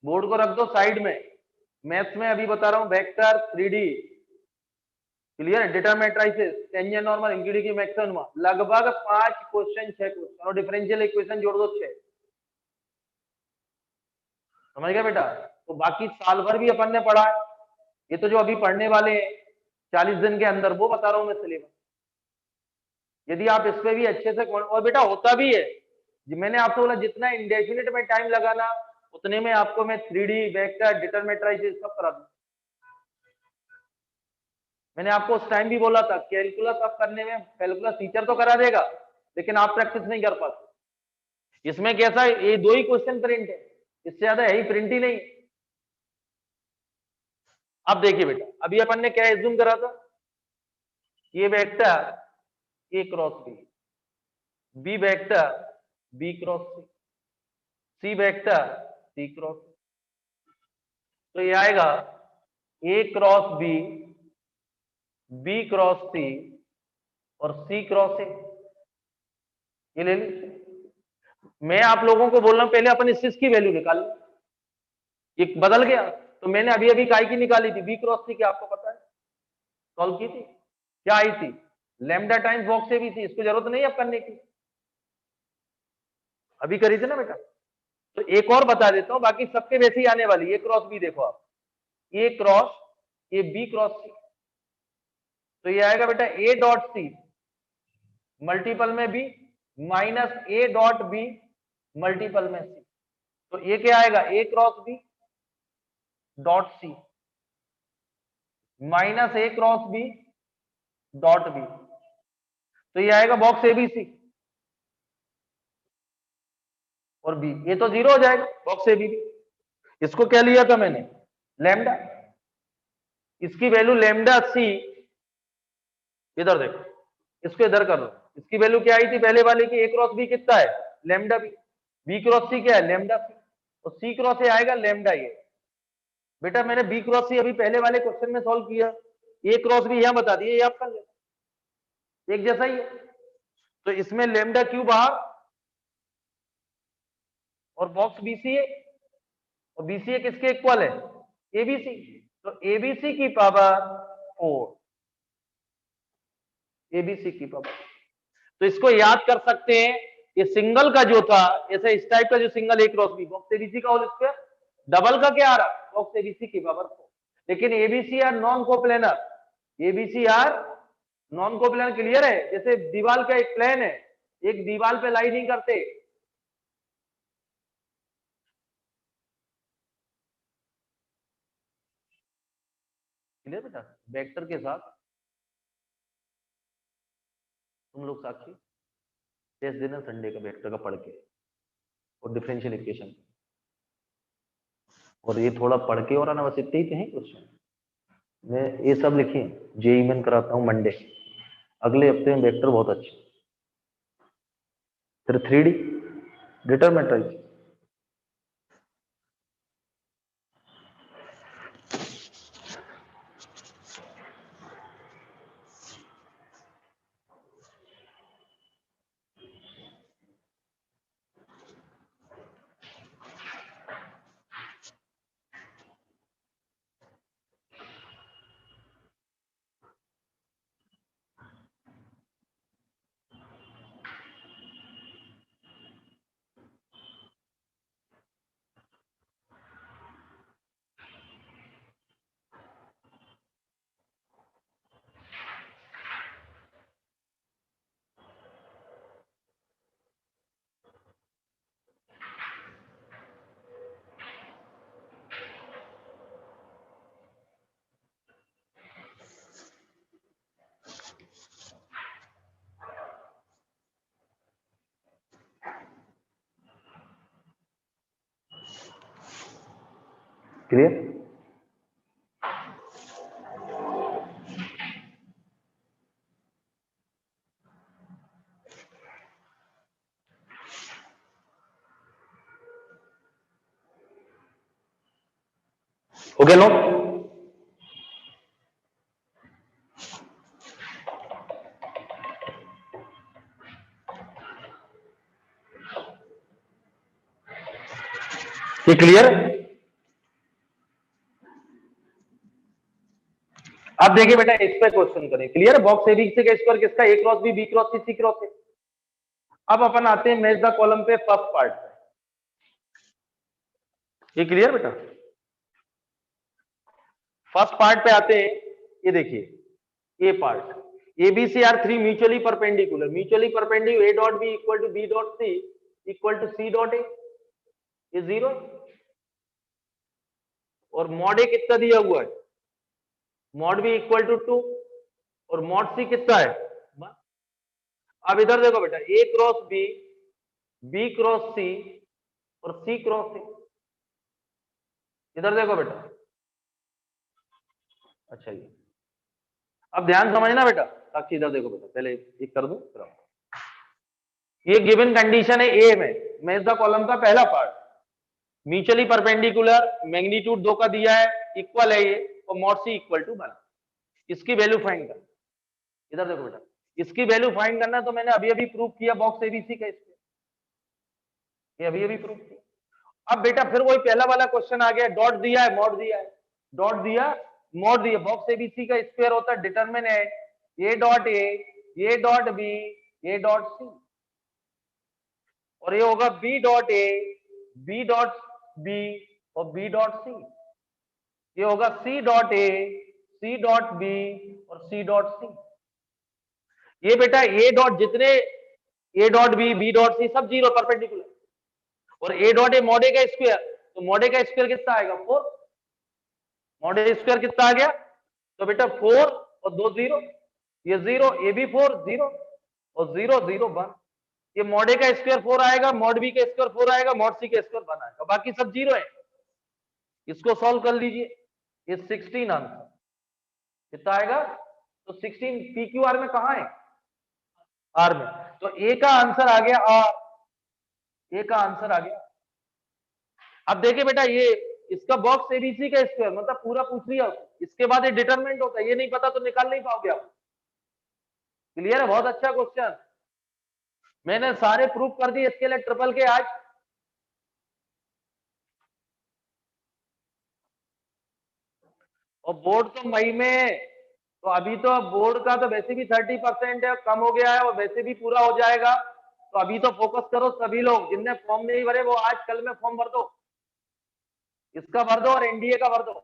बोर्ड को रख दो साइड में। मैथ्स में अभी बता रहा हूं वेक्टर, 3D क्लियर है, डिटरमिनेट्राइसिस, टेंजेंट नॉर्मल, इंक्रीडी की मैक्सिमम, लगभग 5 क्वेश्चन 6 क्वेश्चन, और डिफरेंशियल इक्वेशन जोड़ दो 6। समझ गया बेटा। तो बाकी साल भर भी अपन ने पढ़ा है, ये तो जो अभी पढ़ने वाले हैं 40 दिन के अंदर, वो बता रहा हूं मैं सिलेबस। यदि आप इस पे भी अच्छे से, और बेटा होता भी है, मैंने आपसे बोला जितना इंडेफिनिट में टाइम लगाना उतने में आपको मैं 3D वेक्टर डिटरमिनेट्राइसिस सब करा दूं। मैंने आपको उस टाइम भी बोला था कैलकुलस आप करने में कैलकुलस टीचर तो करा देगा, लेकिन आप प्रैक्टिस नहीं कर पाते। इसमें कैसा है, ये 2 ही क्वेश्चन प्रिंट है, इससे ज्यादा है ही प्रिंट ही नहीं। अब देखिए बेटा, अभी अपन ने क्या एज्यूम करा था, ये vector A cross B vector B cross C vector C cross. तो ये आएगा A cross B cross C और सी क्रॉस ए। ये ले लीजिए। मैं आप लोगों को बोल रहा हूं पहले अपन इस चीज की वैल्यू निकाल लो, ये बदल गया। तो मैंने अभी अभी काय की निकाली थी, बी क्रॉस सी, क्या आपको पता है, सॉल्व की थी, क्या आई थी, लैम्डा टाइम्स बॉक्स से भी थी, इसको जरूरत नहीं अब करने की, अभी करी थी ना बेटा। तो एक और बता देता हूं, बाकी सबके वैसे ही आने वाली, ए क्रॉस बी देखो आप, A cross A B cross C. तो ये आएगा बेटा ए डॉट सी मल्टीपल में B minus A dot B multiple में सी। तो ये क्या आएगा, A cross B dot C minus A cross B dot B. तो ये आएगा बॉक्स एबीसी और बी, ये तो 0 हो जाएगा बॉक्स ए बी। इसको क्या लिया था मैंने, लैम्डा, इसकी वैल्यू लैम्डा सी, इधर देखो, इसको इधर कर लो, इसकी वैल्यू क्या आई थी पहले वाले की, ए क्रॉस बी कितना है, लैम्डा बी क्रॉस सी क्या है, लैम्डा सी, और सी क्रॉस ए आएगा लैम्डा ए। बेटा मैंने बी क्रॉस सी अभी पहले वाले क्वेश्चन में सॉल्व किया, ए क्रॉस बी यहां बता दिए, ये आप कर ले, एक जैसा ही है। तो इसमें लैम्डा क्यू बाहर और बॉक्स बीसीए, और बीसीए किसके इक्वल है, एबीसी। तो एबीसी की पावर 4, एबीसी की पावर। तो इसको याद कर सकते हैं, ये सिंगल का जो था, ऐसे इस टाइप का जो सिंगल ए क्रॉस बी, बॉक्स एबीसी का होल स्क्वायर, डबल का क्या आ रहा, बॉक्स एबीसी की पावर 4। लेकिन ABC are non coplanar, ABC are non coplanar, clear है, जैसे दीवार का एक प्लेन है, एक दीवार पे लाई नहीं करते। क्लियर बेटा, वेक्टर के साथ तुम लोग साक्षी टेस्ट देना संडे का वेक्टर का पढ़ के, और डिफरेंशियल इक्वेशन, और ये थोड़ा पढ़ के और आना, बस इतने ही तो है क्वेश्चन। मैं ये सब लिखिए, जेई में कराता हूँ मंडे, अगले हफ्ते में वेक्टर बहुत अच्छे, फिर 3D डिटरमिनेंट। क्लियर? हो गया नोट? ये क्लियर? अब देखिए बेटा इस पे क्वेश्चन करें। क्लियर? बॉक्स एबीसी का स्क्वायर किसका? A cross B, B cross C, C cross A. अब अपन आते हैं मैच द कॉलम पे फर्स्ट पार्ट पे। ये क्लियर बेटा? फर्स्ट पार्ट पे आते हैं। ये देखिए A part, ABC are three mutually perpendicular. Mutually perpendicular A dot B equal to B dot C equal to C dot A. ये जीरो। और मॉड ए कितना दिया हुआ है? मॉड बी इक्वल टू 2 और मॉड सी कितना है? अब इधर देखो बेटा, ए cross B, B cross C और सी क्रॉस ए। इधर देखो बेटा। अच्छा ये अब ध्यान समझना बेटा, ताकि इधर देखो बेटा, पहले एक कर दो। ये गिवन कंडीशन है ए में, मैच द कॉलम का पहला पार्ट, म्यूचुअली परपेंडिकुलर, मैग्नीट्यूड 2 का दिया है, इक्वल है ये, और मॉड सी इक्वल टू 1। इसकी वैल्यू फाइंड करना। इधर देखो बेटा, इसकी वैल्यू फाइंड करना तो मैंने अभी अभी प्रूव किया बॉक्स एबीसी का। इसमें ये अभी अभी प्रूव किया। अब बेटा फिर वही पहला वाला क्वेश्चन आ गया, डॉट दिया है, मॉड दिया है, डॉट दिया, मॉड दिया। बॉक्स एबीसी का स्क्वायर होता है determinant A dot A, A dot B, A dot C, और ये होगा B dot A, B dot B और बी डॉट सी। ये होगा C dot A, C dot B और सी डॉट सी। ये बेटा ए डॉट जितने A dot B dot C सब जीरो परपेंडिकुलर, और ए डॉट ए मॉड ए का स्क्वायर, तो मॉड ए का स्क्वायर कितना आएगा? 4। मॉड ए स्क्वायर कितना आ गया? तो बेटा 4 और 2 0, ये 0, ए भी 4 0 और 0 0 1। ये मॉड ए का स्क्वायर 4 आएगा, मॉड बी का स्क्वायर 4 आएगा, मॉड सी का स्क्वायर 1 आएगा, बाकी सब जीरो है। इसको सॉल्व कर लीजिए, ये 16 आंसर कितना आएगा? तो 16 पी क्यू आर में कहां है? आर में। तो ए का आंसर आ गया आर, ए का आंसर आ गया। अब देखिए बेटा, ये इसका बॉक्स एबीसी का स्क्वायर मतलब पूरा पूछ लिया, इसके बाद ये डिटरमिनेंट होता है, ये नहीं पता तो निकाल नहीं पाओगे आप। क्लियर है? बहुत अच्छा क्वेश्चन, मैंने सारे प्रूफ कर दिए इसके लिए ट्रिपल के आज। और बोर्ड तो मई में, तो अभी तो बोर्ड का तो वैसे भी 30% है, कम हो गया है, और वैसे भी पूरा हो जाएगा। तो अभी तो फोकस करो सभी लोग, जिनने फॉर्म नहीं भरे वो आज कल में फॉर्म भर दो, इसका भर दो और एनडीए का भर दो।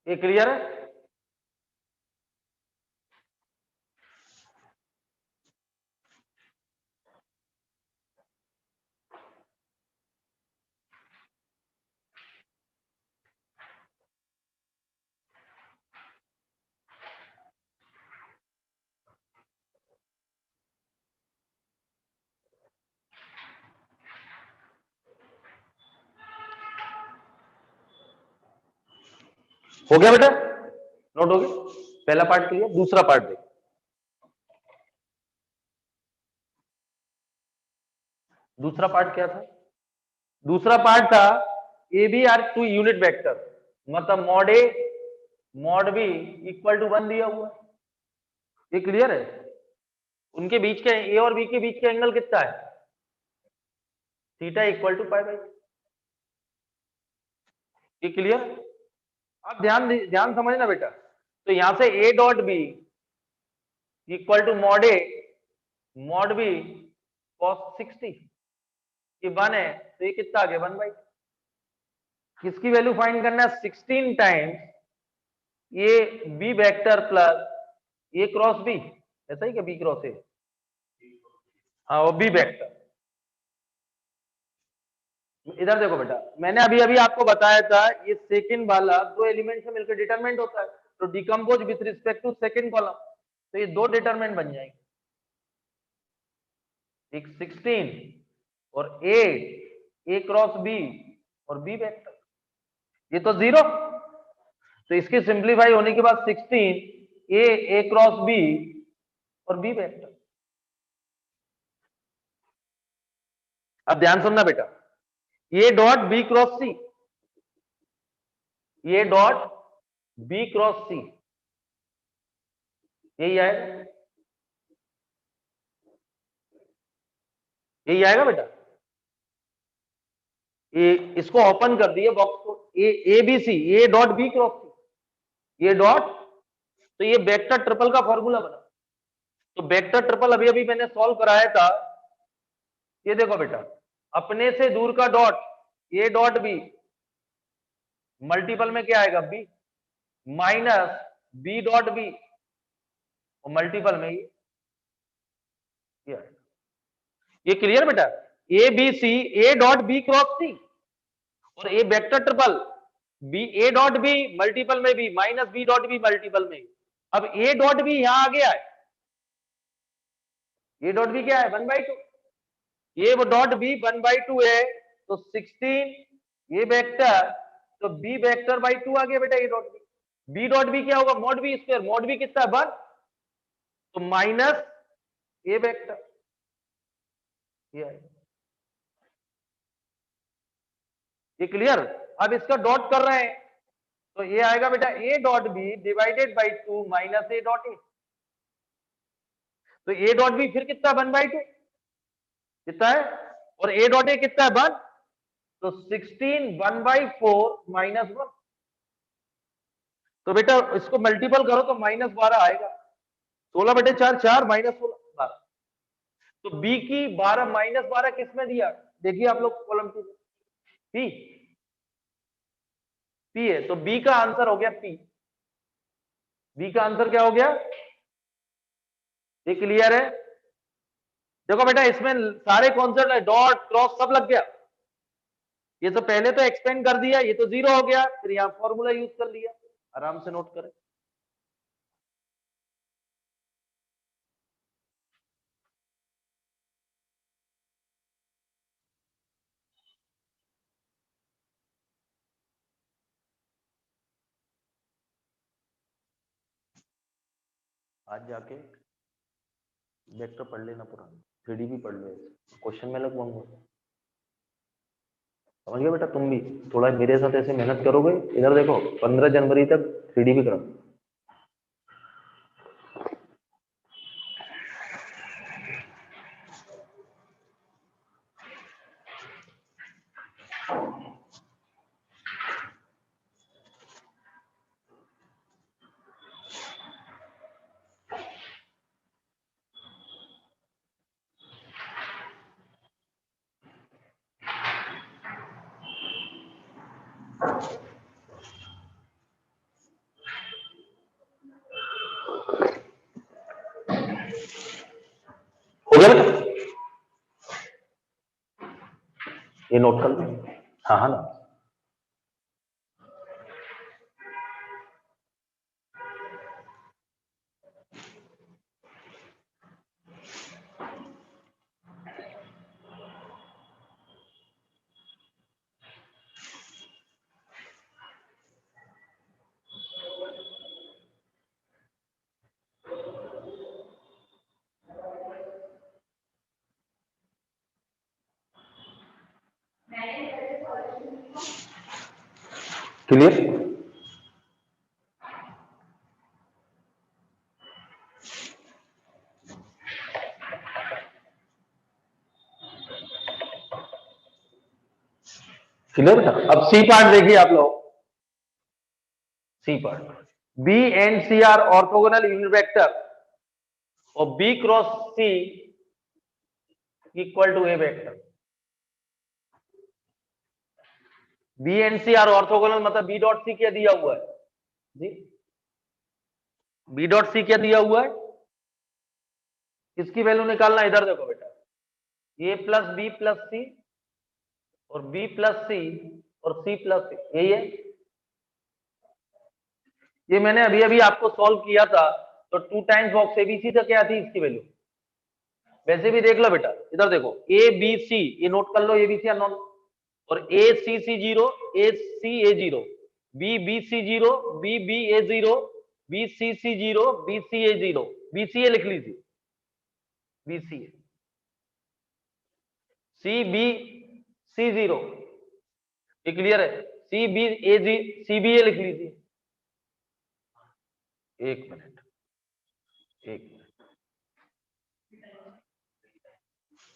ये क्लियर है? हो गया बेटा? नोट हो गया? पहला पार्ट क्लियर, दूसरा पार्ट देखो। दूसरा पार्ट क्या था? दूसरा पार्ट था A B are two unit vector, मतलब mod A mod B equal to 1 दिया हुआ। ये क्लियर है? उनके बीच के ए और बी के बीच का एंगल कितना है? Theta equal to pi by. ये क्लियर? अब ध्यान ध्यान समझना बेटा, तो यहां से A dot B equal to mod A mod B cos 60 ये 1 है, तो ये कितना आ गया 1/2। किसकी वैल्यू फाइंड करना है? 16 टाइम्स ये बी वेक्टर प्लस ए क्रॉस बी, ऐसा ही क्या बी क्रॉस ए? हाँ वो बी वेक्टर। इधर देखो बेटा, मैंने अभी अभी आपको बताया था ये सेकंड वाला दो एलिमेंट से मिलकर डिटरमिनेंट होता है, तो decompose with respect to second column, तो ये दो डिटरमिनेंट बन जाएंगे, एक 16 और 8 ए क्रॉस बी और बी वेक्टर, ये तो 0, तो इसकी सिंप्लीफाई होने के बाद 16 ए क्रॉस बी और बी वेक्टर। अब ध्यान सुनना बेटा, ये डॉट बी क्रॉस सी, ये डॉट बी क्रॉस सी, यही आएगा, यही आएगा बेटा। ये इसको ओपन कर दिए बॉक्स को, ए बी सी, ये डॉट बी क्रॉस सी, ये डॉट, तो ये वेक्टर ट्रिपल का फॉर्मूला बना। तो वेक्टर ट्रिपल अभी अभी मैंने सॉल्व कराया था, ये देखो बेटा, अपने से दूर का dot A dot B, multiple में क्या आएगा B, minus B dot B और मल्टीपल में ये क्लियर बेटा? A B C, A dot B cross C और A vector triple B, A dot B multiple में B minus B dot B multiple में। अब ए डॉट बी यहां आ गया है, ए डॉट बी क्या है 1/2, ये डॉट बी 1/2 है, तो 16 ये वेक्टर, तो बी वेक्टर बाई 2 आ गया बेटा A dot B. B dot B क्या होगा? Mod B square, mod B कितना है 1, तो माइनस ए वेक्टर, ये क्लियर? अब इसका डॉट कर रहे हैं, तो ये आएगा बेटा A dot B divided by 2 minus A dot A, तो ए डॉट बी फिर कितना 1/2 कितना है, और ए डॉट ए कितना है 1, तो 16 1/4 माइनस 1, तो बेटा इसको मल्टीपल करो तो -12 आएगा, 16 बटे 4 4 माइनस 16 12, तो बी की 12 -12 किसमें दिया? देखिए आप लोग कॉलम पी, पी है, तो बी का आंसर हो गया पी, बी का आंसर क्या हो गया? ये क्लियर है? देखो बेटा इसमें सारे कॉन्सेप्ट है, डॉट क्रॉस सब लग गया, ये तो पहले तो एक्सपेंड कर दिया, ये तो 0 हो गया, फिर यहां फॉर्मूला यूज कर लिया, आराम से नोट करें। आज जाके वेक्टर पढ़ लेना पुराना, 3D भी पढ़ लो, क्वेश्चन में लगवाऊंगा, समझ गए बेटा? तुम भी थोड़ा मेरे साथ ऐसे मेहनत करोगे, इधर देखो 15 जनवरी तक 3D भी करा। हो गया बेटा? ये नोट कर लो, हाँ हाँ ना। क्लियर? क्लियर बेटा? अब सी पार्ट देखिए आप लोग, C part, B and C are orthogonal unit vector और B cross C equal to A vector. B and C are orthogonal, मतलब बी डॉट सी क्या दिया हुआ है जी, बी डॉट सी क्या दिया हुआ है, किसकी वैल्यू निकालना, इधर देखो बेटा, ए प्लस बी प्लस सी और बी प्लस सी और सी प्लस सी, यही है। ये मैंने अभी अभी आपको सॉल्व किया था, तो 2 टाइम्स बॉक्स एबीसी था, क्या थी इसकी वैल्यू, वैसे भी देख लो बेटा, इधर देखो ए बी सी, ये नोट कर लो, एबीसी अननोन, और A C C zero, A C A zero, B B C zero, B B A zero, B C C zero, B C A zero, B C A लिख लीजिए, B C A, C B C zero, ये clear है, C B ए जी, सी B ए लिख लीजिए, एक minute, एक minute,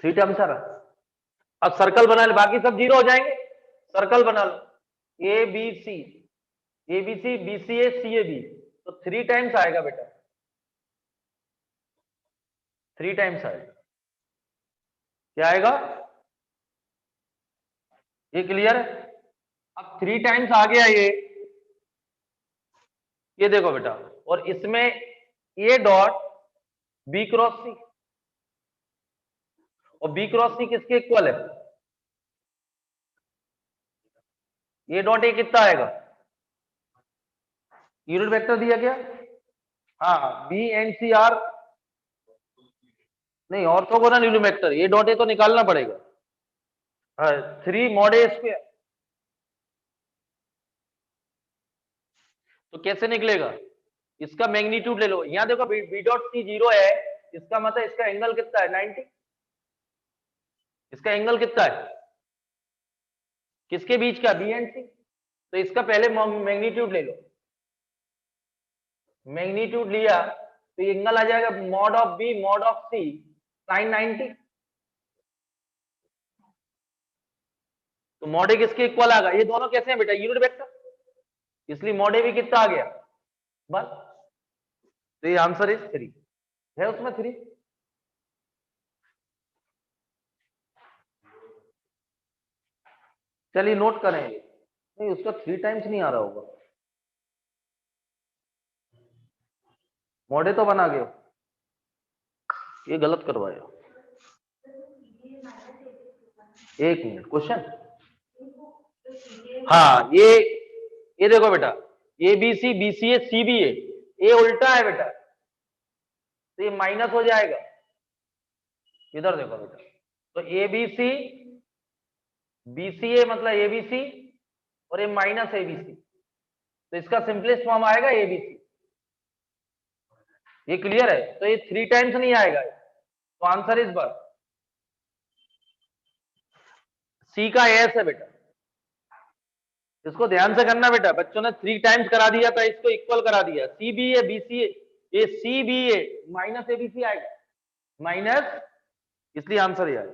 3 terms आ रहा, अब सर्कल बना ले, बाकी सब जीरो हो जाएंगे, सर्कल बना लो, A B C, A B C, B C A, C A B, तो 3 टाइम्स आएगा बेटा, 3 टाइम्स आएगा, क्या आएगा, ये क्लियर है। अब 3 टाइम्स आ गया ये देखो बेटा, और इसमें ए डॉट बी क्रॉस सी, और बी क्रॉस सी किसके इक्वल है, ए डॉट ए कितना आएगा, यूनिट वेक्टर दिया गया, हाँ बी एंड सी आर, नहीं orthogonal unit vector, A dot A तो निकालना पड़ेगा, हाँ 3 मॉड ए स्क्वायर, तो कैसे निकलेगा, इसका मैग्नीट्यूड ले लो, यहां देखो बी डॉट सी जीरो है, इसका मतलब इसका एंगल कितना है 90, इसका एंगल कितना है, किसके बीच का, बी एंड सी, तो इसका पहले मैग्नीट्यूड ले लो, मैग्नीट्यूड लिया तो ये एंगल आ जाएगा mod of B mod of C sine 90, तो मॉड ए किसके इक्वल आ गया, ये दोनों कैसे हैं बेटा, यूनिट वेक्टर, इसलिए मॉड ए भी कितना आ गया बस, तो ये आंसर इज 3 है, उसमें 3, चलिए नोट करें, नहीं उसका 3 टाइम्स नहीं आ रहा होगा, मॉडे तो बना गया, ये गलत करवाया, एक मिनट क्वेश्चन, हाँ ये देखो बेटा, A B C B C A C B A उल्टा है बेटा, तो ये माइनस हो जाएगा, इधर देखो बेटा, तो ए बी सी बी सी ए मतलब ए बी सी और ये माइनस ए बी सी, तो इसका सिंपलेस्ट फॉर्म आएगा ए बी सी, ये क्लियर है, तो ये 3 टाइम्स नहीं आएगा, तो आंसर इस बार सी का एस है बेटा, इसको ध्यान से करना बेटा, बच्चों ने 3 टाइम्स करा दिया था, इसको इक्वल करा दिया, सी B A B C A, ये C B A minus A B C आएगा, माइनस, इसलिए आंसर ये आएगा,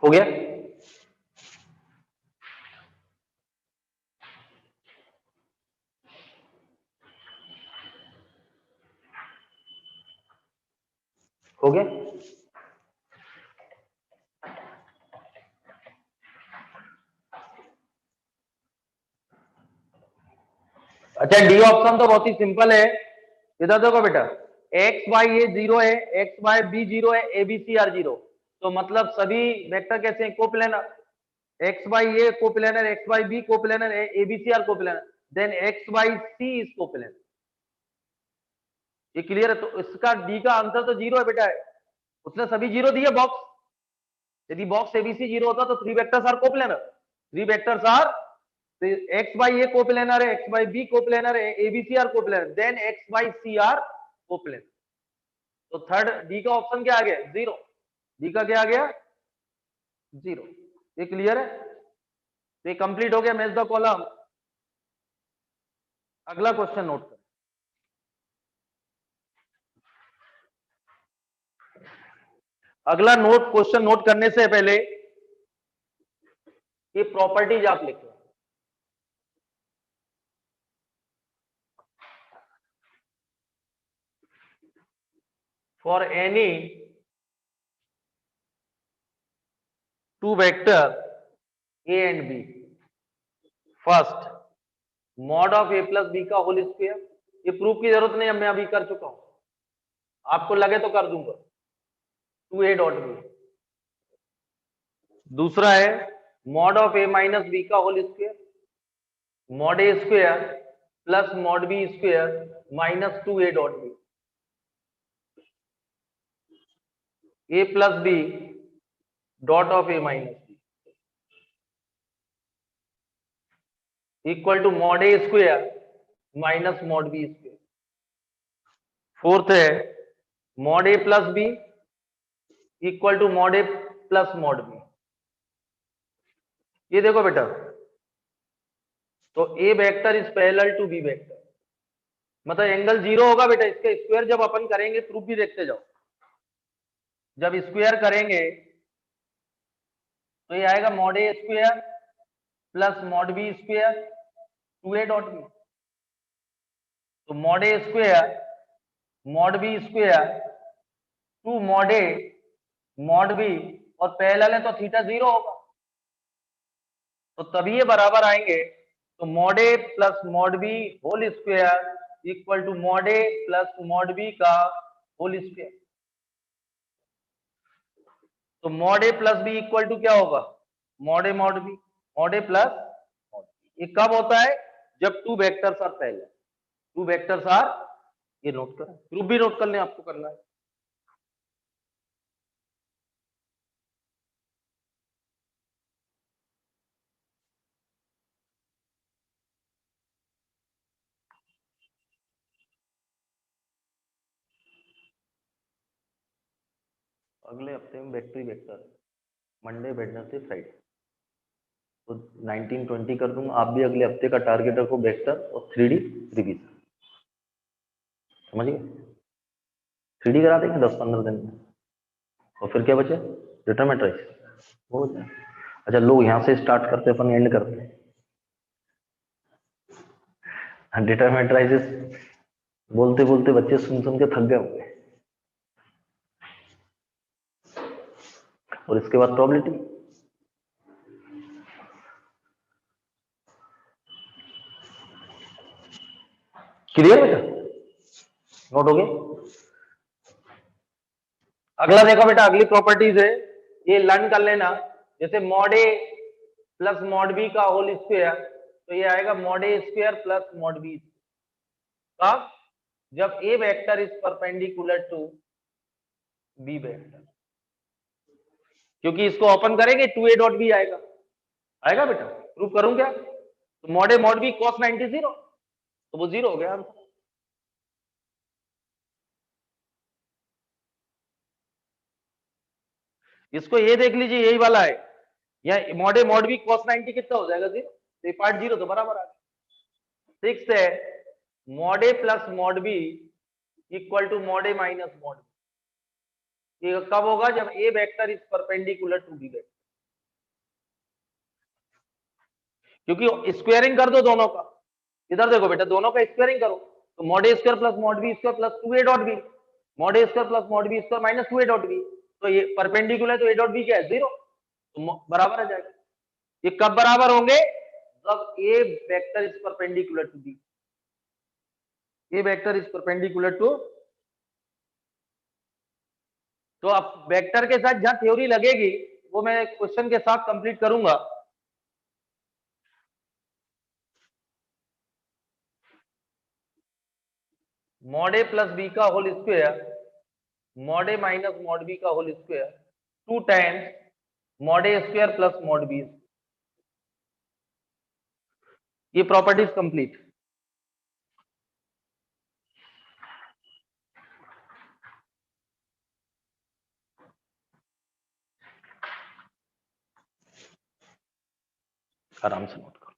हो गया, हो गया, अच्छा डी ऑप्शन तो बहुत ही सिंपल है, इधर देखो बेटा, एक्स वाई ए 0 है, एक्स वाई बी 0 है, ए बी सी आर 0। तो मतलब सभी वेक्टर कैसे हैं? Coplanar. X Y A coplanar, X Y B coplanar, A B C are coplanar, then X Y C is coplanar. ये क्लियर है? तो इसका डी का आंसर तो 0 है बेटा, है उसने सभी 0 दिए बॉक्स। यदि बॉक्स एबीसी 0 होता तो 3 vectors are coplanar. 3 vectors are X Y A coplanar है, एक्स वाई बी कोप्लेनर है, ABC are coplanar, then X Y C are coplanar. तो थर्ड डी का ऑप्शन क्या आ गया? 0। डी का क्या आ गया? 0। ये क्लियर है? तो ये कंप्लीट हो गया मैच द कॉलम। अगला क्वेश्चन नोट कर। अगला क्वेश्चन नोट करने से पहले ये प्रॉपर्टीज आप लिखो। For any two vector A and B, first mod of A plus B का होल स्क्वायर। ये प्रूफ की जरूरत नहीं है, मैं अभी कर चुका हूं, आपको लगे तो कर दूंगा। 2a dot B. दूसरा है mod of A minus B का whole square, mod A square plus mod B square minus 2a dot B. A plus B dot of A minus B equal to mod A square minus mod B square. Fourth है mod A plus B equal to mod A plus mod B. ये देखो बेटा, तो A vector is parallel to B vector, मतलब angle 0 होगा बेटा। इसका square जब अपन करेंगे, प्रूफ भी देखते जाओ, जब स्क्वायर करेंगे तो ये आएगा mod A square plus mod B square 2a dot B. तो mod A square mod B square 2 mod A mod B, और पैरेलल है तो थीटा 0 होगा, तो तभी ये बराबर आएंगे। तो mod A plus mod B whole square equal to mod A plus mod B का होल स्क्वायर। तो mod A plus B equal to क्या होगा? Mod A mod B, mod A plus mod B. ये कब होता है? जब 2 vectors are parallel. 2 vectors are, ये नोट करें, प्रूफ भी नोट कर लें, आपको करना है। अगले हफ्ते में vector vector, Monday Wednesday Friday, तो 19-20 कर दूंगा। आप भी अगले हफ्ते का टारगेट रखो वेक्टर और 3D रिवीजन, समझिए। 3D करा देंगे 10-15 दिन में, और फिर क्या बचे? रिटर्न मैट्रिक्स हो जाए। अच्छा, लोग यहाँ से स्टार्ट करते अपन एंड करते हैं। डेटा मैट्रिक्स बोलते बोलते बच्चे सुन सुन के थक गए होंगे, और इसके बाद प्रोबेबिलिटी। क्लियर बेटा? नोट हो गया? अगला देखो बेटा, अगली प्रॉपर्टीज है, ये लर्न कर लेना। जैसे mod A plus mod B का होल स्क्वायर, तो ये आएगा mod A square plus mod B. कब? जब A vector is perpendicular to B vector, क्योंकि इसको ओपन करेंगे 2a डॉट बी आएगा। आएगा बेटा? प्रूफ करूं क्या? तो mod A mod B cos 90 0, तो वो 0 हो गया आंसर। इसको ये देख लीजिए, यही वाला है, या mod A mod B cos 90 कितना हो जाएगा? 0। तो ये पार्ट 0 तो बराबर आ गया। 6 है mod A plus mod B equal to mod A minus mod B. ये कब होगा? जब A vector is perpendicular to B vector, क्योंकि स्क्वायरिंग कर दो दोनों का। इधर देखो बेटा, दोनों का स्क्वायरिंग करो, तो mod A square plus mod B square plus 2a dot B, mod A square plus mod B square minus 2a dot B. तो ये परपेंडिकुलर, तो a डॉट बी क्या है? 0, तो बराबर आ जाएगा। ये कब बराबर होंगे? जब A vector is perpendicular to B, A vector is perpendicular to तो अब वेक्टर के साथ जहां थ्योरी लगेगी वो मैं क्वेश्चन के साथ कंप्लीट करूंगा। मॉड ए प्लस बी का whole square mod A minus mod B का whole square 2 times mod A square plus mod B. ये प्रॉपर्टीज कंप्लीट। आराम से नोट करो।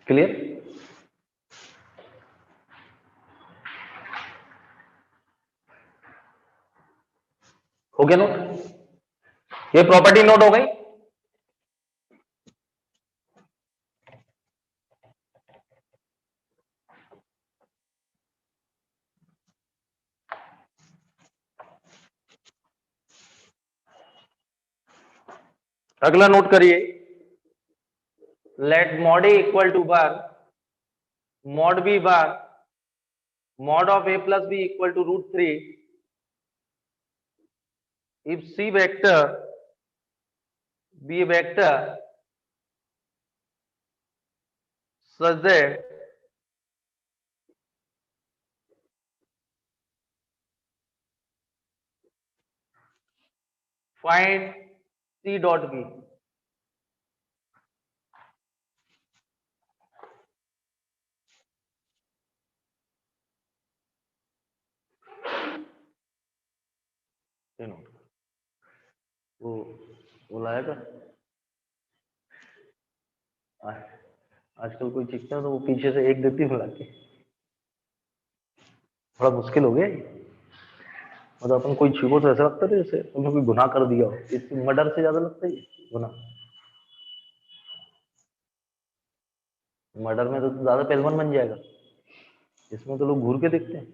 क्लियर? हो गया नोट? ये प्रॉपर्टी नोट हो गई। अगला नोट करिए, let mod A equal to bar mod B bar mod of A plus B equal to √3 if C vector be a vector such that find C dot B। वो लाएगा आजकल कोई चिकता तो वो पीछे से एक देती मिला के, थोड़ा मुश्किल हो गया। मतलब अपन कोई छुपो तो ऐसा लगता है जैसे तुमने कोई गुनाह कर दिया हो, इसकी मर्डर से ज्यादा लगता है गुनाह। मर्डर में तो ज्यादा पहलवान बन जाएगा, इसमें तो लोग घूर के देखते हैं।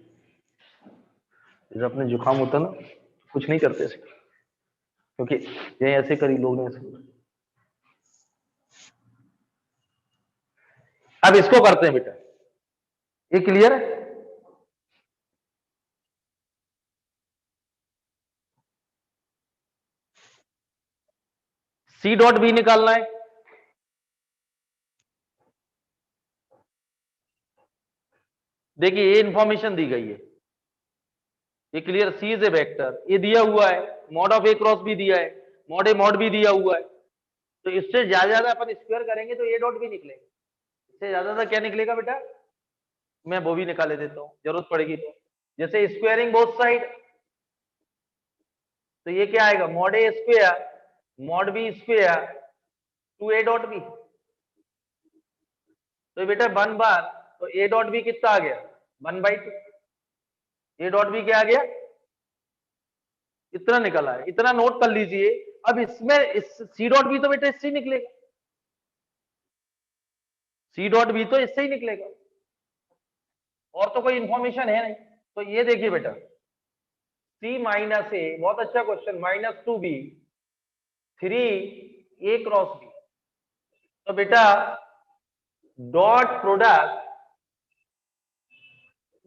जैसे अपने जुकाम होता है ना, कुछ नहीं करते ऐसे, क्योंकि ये ऐसे करी लोग ने ऐसे। अब इसको करते हैं बेटा, ये क्लियर है? सी डॉट बी निकालना है। देखिए ये इंफॉर्मेशन दी गई है, ये clear, C is a vector, ये दिया हुआ है, मॉड ऑफ ए क्रॉस भी दिया है, मॉड ए मॉड भी दिया हुआ है। तो इससे ज्यादा अपन स्क्वायर करेंगे तो ए डॉट भी निकलेगा। इससे ज्यादा क्या निकलेगा बेटा? मैं वो भी निकाले देता हूं, जरूरत पड़ेगी तो। जैसे स्क्वायरिंग बोथ साइड, तो ये क्या आएगा? Mod A square mod B square 2 A dot B. तो बेटा 1 बार, तो ए डॉट बी कितना आ गया? 1/2। ए डॉट बी क्या आ गया? इतना निकला है, इतना नोट कर लीजिए। अब इसमें इस सी डॉट बी तो बेटा इससे ही निकलेगा, सी डॉट बी तो इससे ही निकलेगा, और तो कोई इंफॉर्मेशन है नहीं। तो ये देखिए बेटा, सी माइनस ए, बहुत अच्छा question, -2b 3a cross B. तो बेटा डॉट प्रोडक्ट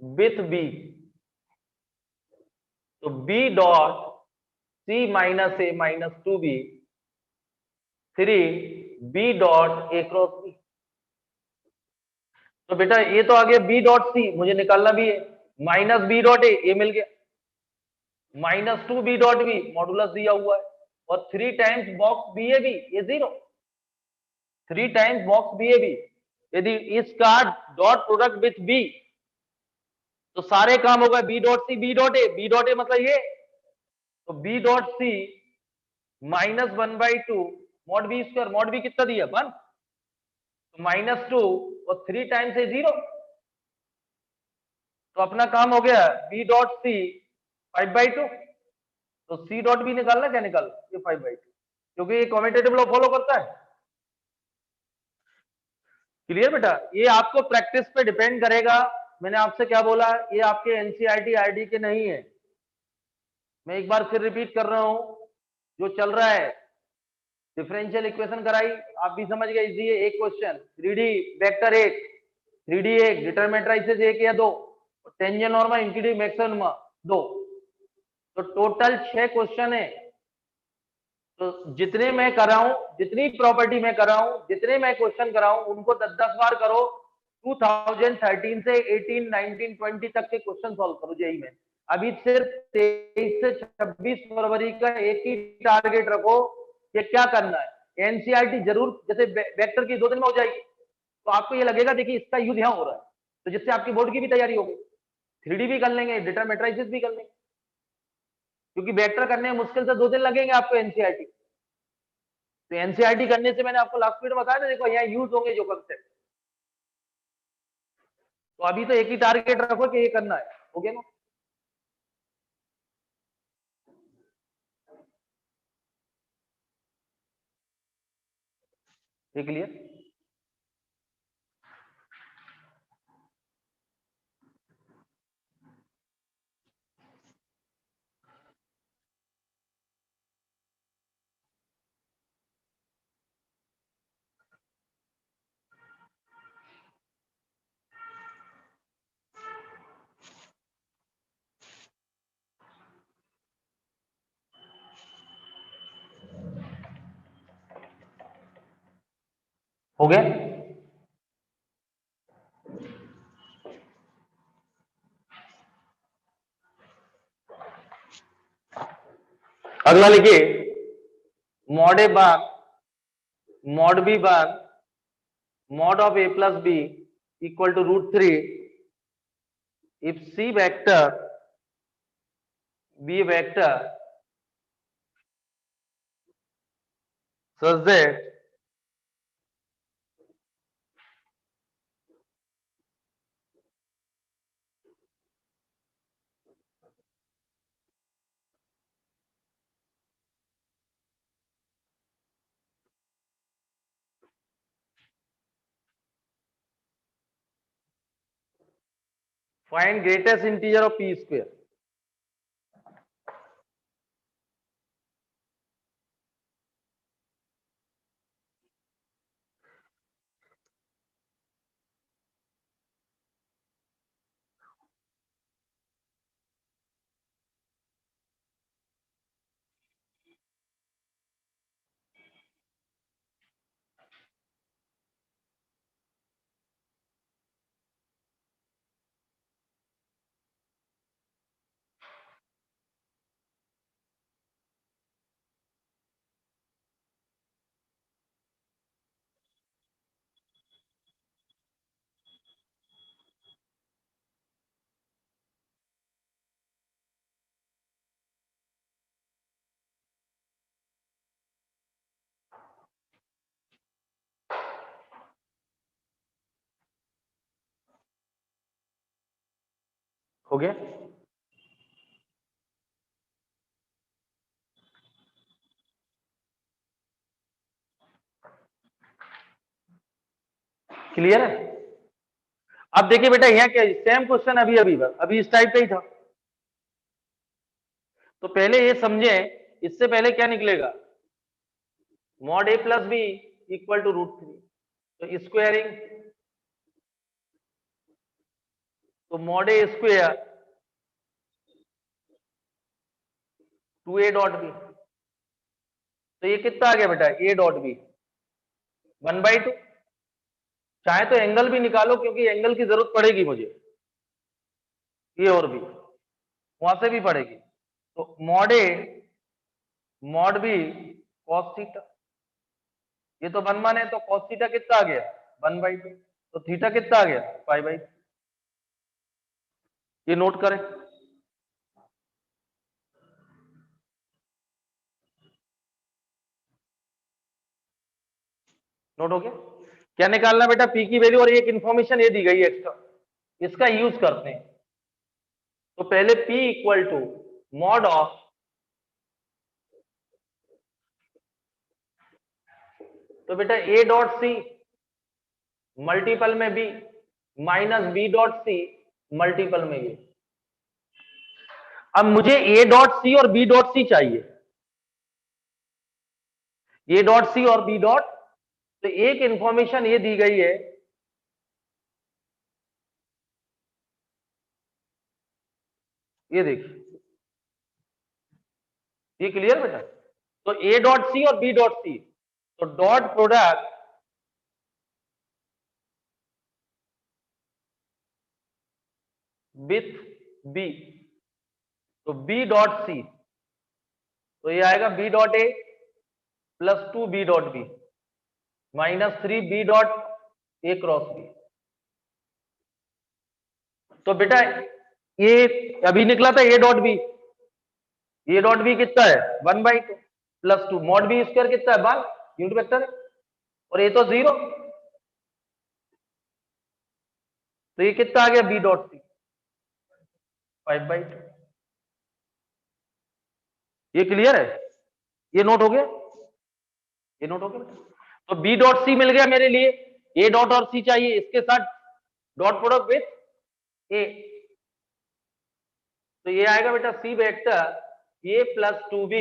विथ बी, तो b dot c minus A -2b 3b dot a cross B. तो बेटा ये तो आ गया b डॉट सी, मुझे निकालना भी है, -b डॉट ए, ये मिल गया, -2b डॉट बी मॉडुलस दिया हुआ है, और 3 times box B A B, ये 0, 3 times box B A B. यदि इसका डॉट प्रोडक्ट विथ बी, तो सारे काम होगा B dot C B dot A, B dot A मतलब ये, तो B dot C -1/2 mod B square, mod B कितना दिया? 1, तो -2 और 3 टाइम्स ए 0, तो अपना काम हो गया बी डॉट सी 5/2। तो सी डॉट बी निकालना, क्या निकालना? ये 5/2, क्योंकि ये कम्यूटेटिव लॉ फॉलो करता है। क्लियर बेटा, ये आपको प्रैक्टिस पे डिपेंड करेगा। मैंने आपसे क्या बोला, ये आपके एनसीईआरटी आईडी के नहीं है। मैं एक बार फिर रिपीट कर रहा हूं, जो चल रहा है डिफरेंशियल इक्वेशन कराई, आप भी समझ गए, इजी है। एक question 3D vector 1, 3D 1, determinant 1 या 2, टेंजेंट नॉर्मल इंक्लूडिंग मैक्सिमम 2, तो टोटल 6 क्वेश्चन है। तो जितने मैं कराऊं, जितनी प्रॉपर्टी मैं कराऊं, जितने मैं क्वेश्चन कराऊं, उनको 10-10 बार करो। 2013 से 18, 19, 20 तक के क्वेश्चन सॉल्व करो जेईई में। अभी सिर्फ 23 से 26 फरवरी का एक ही टारगेट रखो कि क्या करना है। एनसीईआरटी जरूर, जैसे वेक्टर की 2 दिन में हो जाएगी, तो आपको ये लगेगा देखिए इसका यूज यहाँ हो रहा है, तो जिससे आपकी बोर्ड की भी तैयारी होगी। 3D भी कर लेंगे, डिटरमिनेंट भी कर लेंगे, क्योंकि वेक्टर करने में मुश्किल से 2 दिन लगेंगे आपको एनसीईआरटी। तो एनसीईआरटी करने से मैंने आपको लास्ट वीडियो बताया ना, देखो यहाँ यूज होंगे जो कंसेप्ट। तो अभी तो एक ही टारगेट रखो कि ये करना है, ओके ना। ये क्लियर। हो गया। अगला लिखिए, mod A bar mod B bar mod of a plus b equal to √3 if c vector b vector such that find greatest integer of p square। हो गया। क्लियर है। अब देखिए बेटा, यहाँ क्या सेम क्वेश्चन अभी इस टाइप का ही था। तो पहले ये समझे, इससे पहले क्या निकलेगा, mod A plus B equal to √3, तो स्क्वायरिंग, तो mod A square 2a dot B, तो ये कितना आ गया बेटा, a डॉट बी 1/2। चाहे तो एंगल भी निकालो, क्योंकि एंगल की जरूरत पड़ेगी मुझे, ये और भी वहां से भी पड़ेगी। तो mod A mod B cos theta, ये तो 1 है, तो कॉस थीटा कितना आ गया 1/2, तो थीटा कितना आ गया π/2। ये नोट करें। नोट हो गया। क्या निकालना बेटा, पी की वैल्यू, और एक इंफॉर्मेशन ये दी गई है एक्स्ट्रा, इसका यूज करते हैं। तो पहले P equal to mod of, तो बेटा A डॉट सी मल्टीपल में B minus B dot C multiple में ये। अब मुझे ए डॉट सी और बी डॉट सी चाहिए, ए डॉट सी और बी डॉट। तो एक इंफॉर्मेशन ये दी गई है, ये देखिए, ये क्लियर बेटा। तो ए डॉट सी और बी डॉट सी, तो डॉट प्रोडक्ट विथ बी, तो बी डॉट सी, तो ये आएगा B dot A plus 2 B dot B minus 3 B dot A cross B. तो बेटा ये अभी निकला था A dot B, A dot B कितना है 1/2 प्लस 2 मॉड बी स्क्वायर कितना है 1 यूनिट वेक्टर है, और ये तो 0, तो ये कितना आ गया बी डॉट सी 5/2। ये क्लियर है, ये नोट हो गया, ये नोट हो गया बेटा। तो बी डॉट सी मिल गया मेरे लिए, ए डॉट और सी चाहिए, इसके साथ डॉट प्रोडक्ट विथ ए, तो ये आएगा बेटा C vector A plus 2b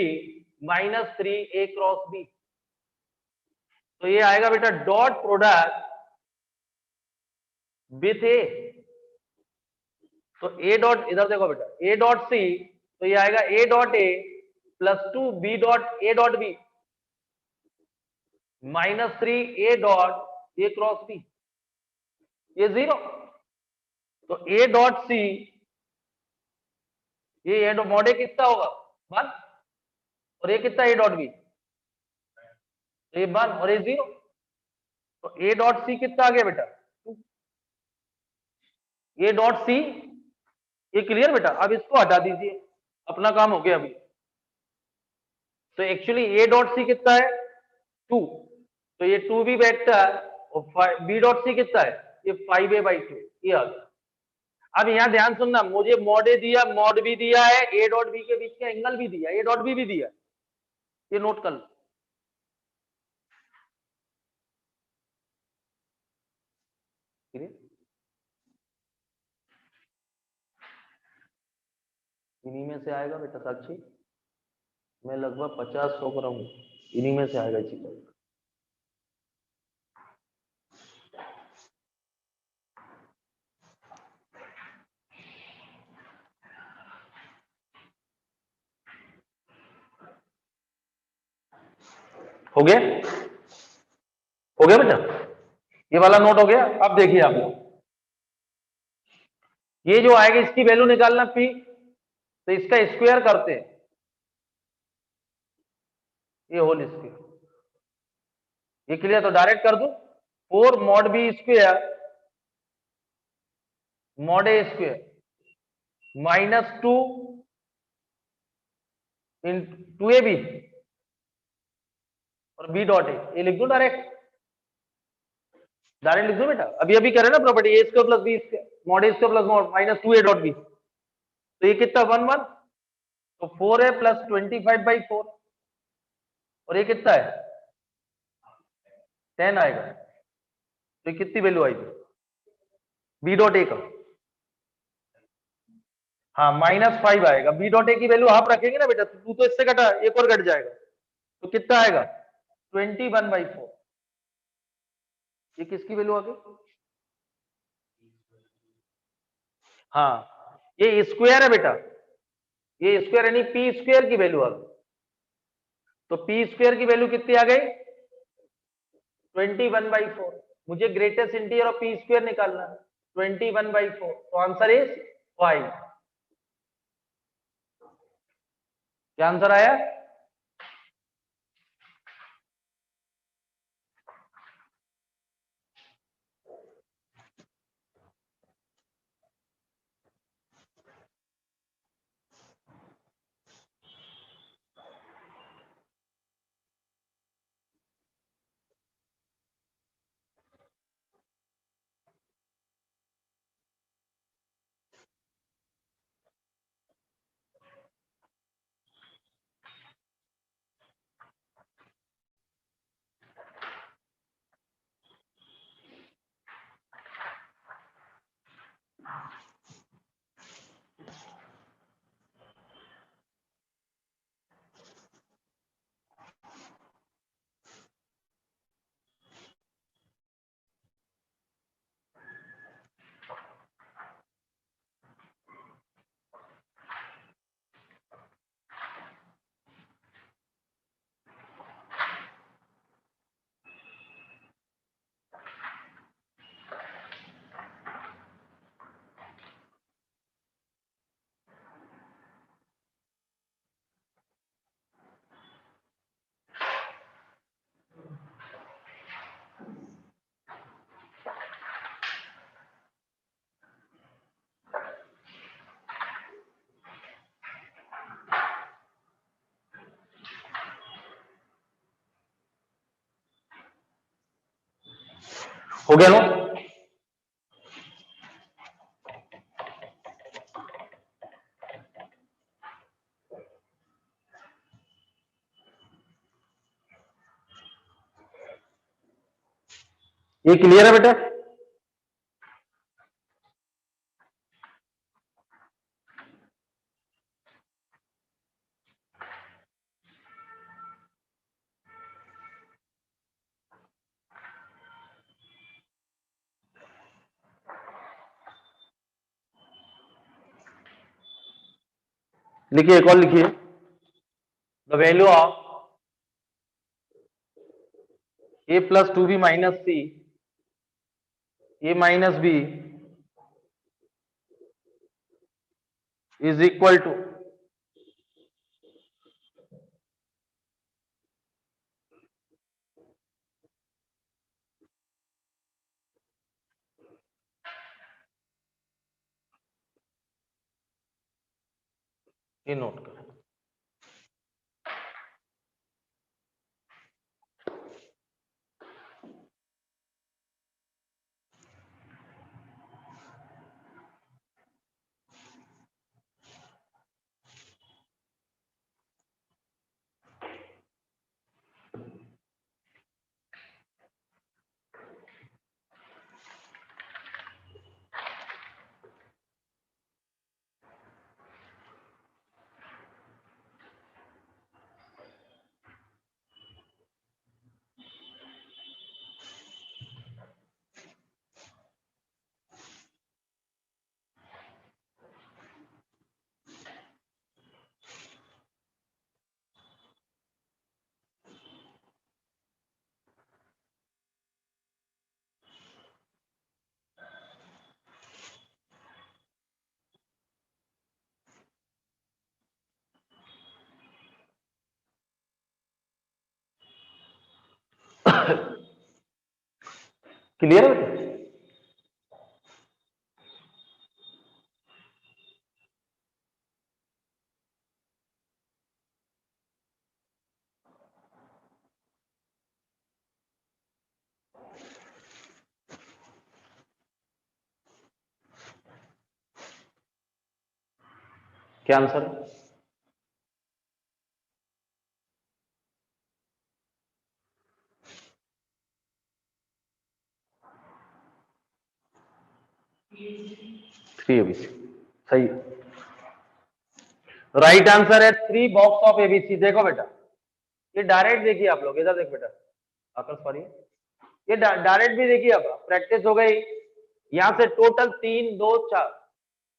minus 3 A cross B. तो ये आएगा बेटा डॉट प्रोडक्ट विथ ए, तो ए डॉट इधर देखो बेटा ए डॉट सी, तो ये आएगा A dot A plus 2 B dot A dot B minus 3 A dot A cross B, ये 0। तो ए डॉट सी, ये मॉड ए कितना होगा 1, और ये कितना ए डॉट बी, तो ये 1 और ये 0, तो ए डॉट सी कितना आ गया बेटा 2, ए डॉट सी। ये क्लियर बेटा, अब इसको हटा दीजिए, अपना काम हो गया अभी। तो एक्चुअली ए डॉट सी कितना है 2, तो ये 2b वेक्टर, और बी डॉट सी कितना है ये 5a/2, ये आ गया। अब यहां ध्यान सुनना, मुझे मॉड ए दिया, मॉड बी दिया है, ए डॉट बी के बीच का एंगल भी दिया, ए डॉट बी भी दिया, ये नोट कर लो। इन्हीं में से आएगा बेटा साक्षी, मैं लगभग 50-100 पर हूँ, इन्हीं में से आएगा इसी का। हो गया, हो गया बेटा, ये वाला नोट हो गया। अब देखिए आप लोग, ये जो आएगा इसकी वैल्यू निकालना पी, तो इसका स्क्वायर करते हैं, ये होल स्क्वायर, ये क्लियर, तो डायरेक्ट कर दो 4 mod B square mod A square minus 2 in 2ab और बी डॉट ए, ये लिख दो डायरेक्ट, डायरेक्ट लिख दो बेटा, अभी अभी करें ना property, A square plus B square mod A square plus mod minus 2a dot B, तो ये कितना 1 1, तो 4a प्लस 25/4, और ये कितना है 10 आएगा, तो ये कितनी वैल्यू आएगी बी डॉट ए का, हाँ -5 आएगा। बी डॉट ए की वैल्यू हाफ रखेंगे ना बेटा, तू तो इससे घटा, एक और घट जाएगा, तो कितना आएगा 21/4, ये किसकी वैल्यू आ गई, हाँ ये स्क्वायर है बेटा, ये स्क्वायर यानी पी स्क्वायर की वैल्यू आ गई, तो पी स्क्वायर की वैल्यू कितनी आ गई 21/4। मुझे greatest integer of P square निकालना है 21/4, तो आंसर इज 5। क्या आंसर आया, हो गया नोट? ये क्लियर है बेटा? लिखिए, एक और लिखिए। The value of a plus 2b minus c a minus b is equal to ये नोट करें। क्लियर है बेटा? क्या आंसर है? थ्री एबीसी सही है। राइट आंसर है 3 बॉक्स ऑफ एबीसी। देखो बेटा, ये डायरेक्ट देखिए आप लोग, इधर देख बेटा आकर, सॉरी, ये डायरेक्ट भी देखिए, अब प्रैक्टिस हो गई। यहां से टोटल 3 2 4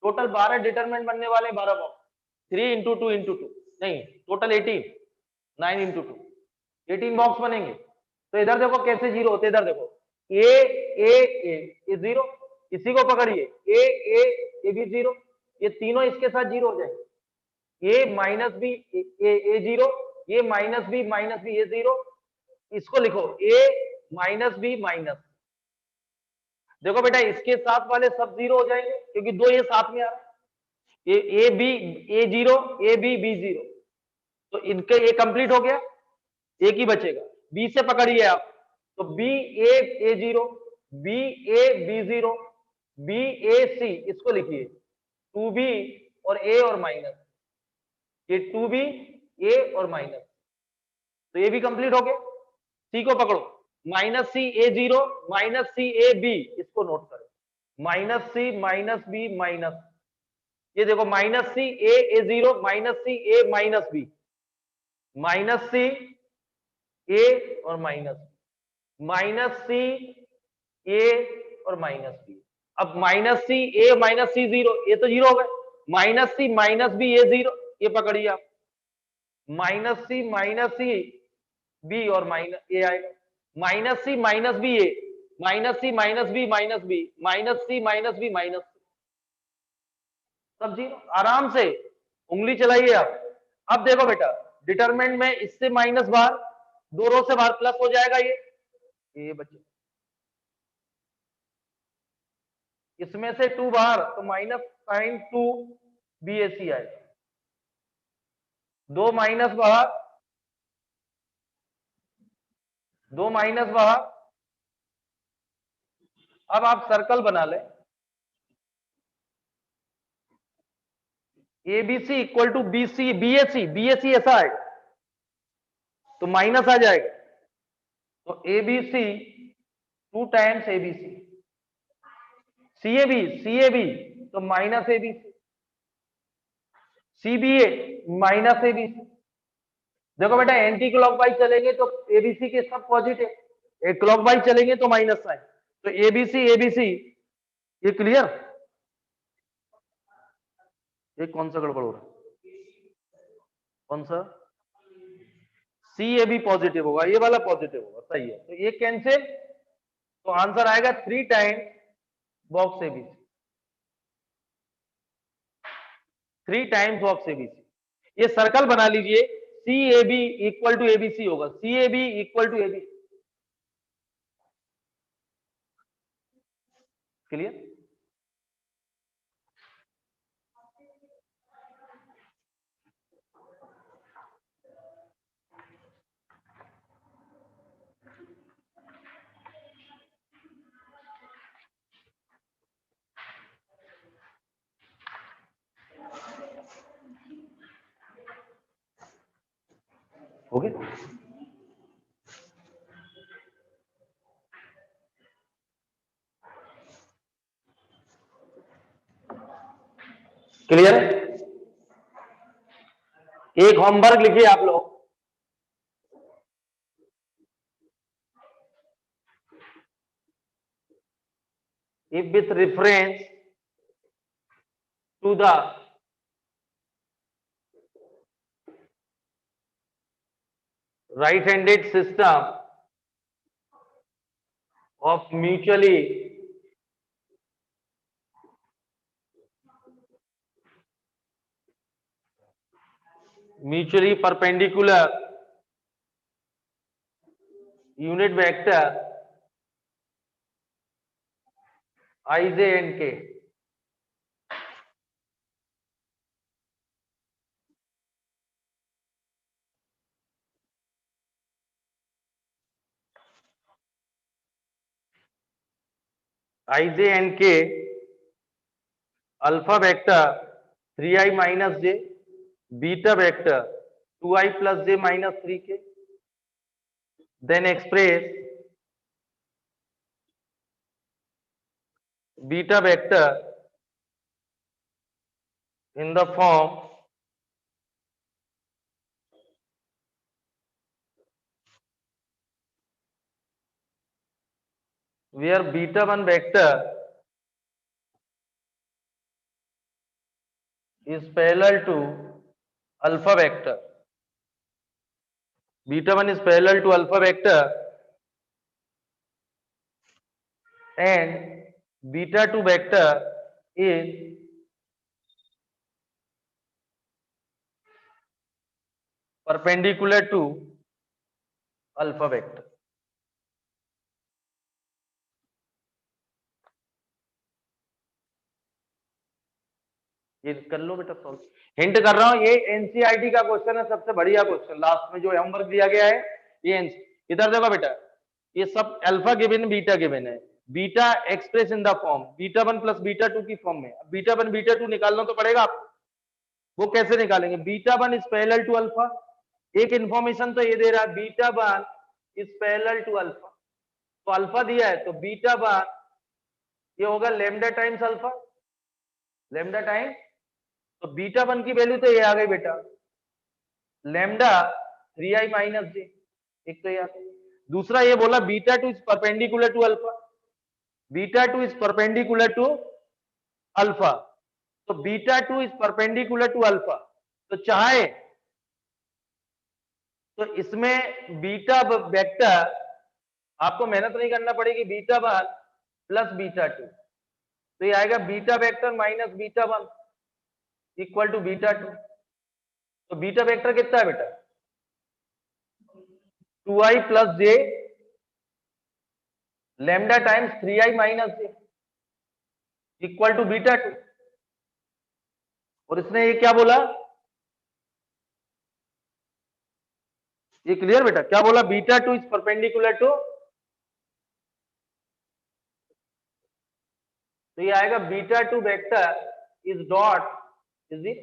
टोटल 12 डिटरमिनेंट बनने वाले, 12 बॉक्स, 3 इंटू 2 इंटू 2 नहीं, टोटल 18, 9 इंटू 2 18 बॉक्स बनेंगे। तो इधर देखो कैसे जीरो होते, इधर देखो ए जीरो, इसी को पकड़िए, ए भी जीरो, ये तीनों इसके साथ जीरो हो जाएंगे। ए माइनस बी ए जीरो, ये माइनस बी ये जीरो, इसको लिखो ए माइनस बी माइनस। देखो बेटा, इसके साथ वाले सब जीरो हो जाएंगे क्योंकि दो ये साथ में आ रहा है। A B A zero, A B zero, तो इनके ये कंप्लीट हो गया, एक ही बचेगा। बी से पकड़िए आप, तो B A zero, B A B zero, B A C, इसको लिखिए 2b और a और माइनस, ये 2b a और माइनस, तो ये भी कंप्लीट हो गया। सी को पकड़ो, minus C A zero minus C A B, इसको नोट करो, minus C minus B minus, ये देखो minus C A zero minus C A minus B, minus C A और माइनस सी ए और माइनस बी। अब minus C A minus C zero, ये तो zero हो गए, माइनस बी ए जीरो, ये पकड़िए आप, माइनस सी बी और माइनस ए आएगा, minus C minus B A, minus C minus B minus B, minus C minus B minus, सब जीरो। आराम से उंगली चलाइए आप। अब देखो बेटा, डिटरमिनेंट में इससे माइनस बाहर, दो रो से बाहर प्लस हो जाएगा, ये बच्चे, इसमें से 2 बाहर, तो माइनस साइन 2 बी ए सी आएगा, दो माइनस बाहर, दो माइनस बाहर, अब आप सर्कल बना ले, ABC equal to BC BAC, BAC ऐसा आएगा तो माइनस आ जाएगा, तो ABC 2 times ABC, CAB CAB तो minus ABC, CBA minus ABC. देखो बेटा एंटी क्लॉकवाइज चलेंगे तो एबीसी के सब पॉजिटिव, एक क्लॉकवाइज चलेंगे तो माइनस साइन, तो एबीसी एबीसी, ये क्लियर। ये कौन सा गड़बड़ हो रहा है, कौन सा, सी ए भी पॉजिटिव होगा, ये वाला पॉजिटिव होगा, सही है, तो ये कैंसिल, तो आंसर आएगा 3 times box ABC, 3 times box ABC. ये सर्कल बना लीजिए, C A B equal to ABC होगा, C A B equal to ABC, clear. हो गया, क्लियर है। एक होमवर्क लिखिए आप लोग, if with reference to the right-handed system of mutually perpendicular unit vector ij and k, ij and k alpha vector 3i minus j, beta vector 2i plus j minus 3k, then express beta vector in the form where beta 1 vector is parallel to alpha vector, beta 1 is parallel to alpha vector and beta 2 vector is perpendicular to alpha vector। ये कर लो बेटा solve, hint कर रहा हूं, ये NCERT का question है, सबसे बढ़िया क्वेश्चन लास्ट में जो होमवर्क दिया गया है, ये इधर देखो बेटा, ये सब अल्फा गिवन बीटा गिवन है, beta express in the form beta 1 plus beta 2 की फॉर्म में, बीटा 1 बीटा 2 निकालना तो पड़ेगा आपको, वो कैसे निकालेंगे, beta 1 is parallel to alpha, एक इंफॉर्मेशन तो ये दे रहा है beta 1 is parallel to alpha, तो अल्फा दिया है तो बीटा 1 ये होगा lambda times alpha, lambda times, तो बीटा 1 की वैल्यू तो ये आ गई बेटा लेमडा 3i माइनस जे, एक तो ये, दूसरा ये बोला beta 2 is perpendicular to alpha, beta 2 is perpendicular to alpha, तो beta 2 is perpendicular to alpha, तो चाहे तो इसमें बीटा वेक्टर आपको मेहनत नहीं करना पड़ेगी, बीटा 1 प्लस बीटा 2, तो ये आएगा beta vector minus beta 1 equal to beta 2, तो बीटा वेक्टर कितना है बेटा 2i plus J lambda times 3i minus J equal to beta 2, और इसने ये क्या बोला, ये क्लियर बेटा, क्या बोला बीटा 2 इज परपेंडिकुलर टू, तो ये आएगा beta two vector is dot is it,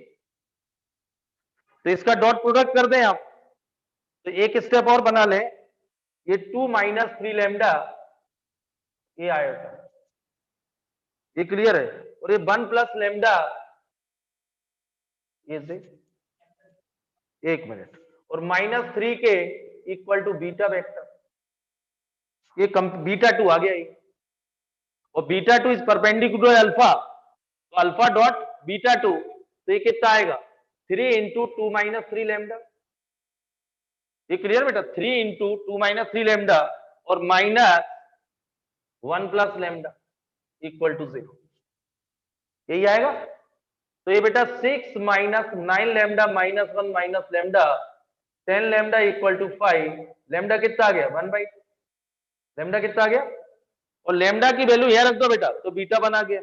तो इसका डॉट प्रोडक्ट कर दें आप, तो एक स्टेप और बना ले, ये 2 माइनस 3 लैम्डा ये आएगा, ये क्लियर है, और ये 1 प्लस लैम्डा ये से, एक मिनट, और -3 के इक्वल टू बीटा वेक्टर, ये बीटा 2 आ गया ये, और बीटा 2 इज परपेंडिकुलर अल्फा, तो अल्फा डॉट बीटा 2, तो ये कितना आएगा 3 इंटू 2 माइनस 3 लैम्डा, ये क्लियर बेटा, 3 इंटू 2 माइनस 3 लैम्डा और minus 1 plus lambda equal to 0, यही आएगा। तो ये बेटा 6 minus 9 lambda minus 1 minus lambda 10 lambda equal to 5, lambda कितना आ गया 1/2, लैम्डा कितना आ गया, और लैम्डा की वैल्यू यहां रख दो बेटा, तो बीटा बना गया,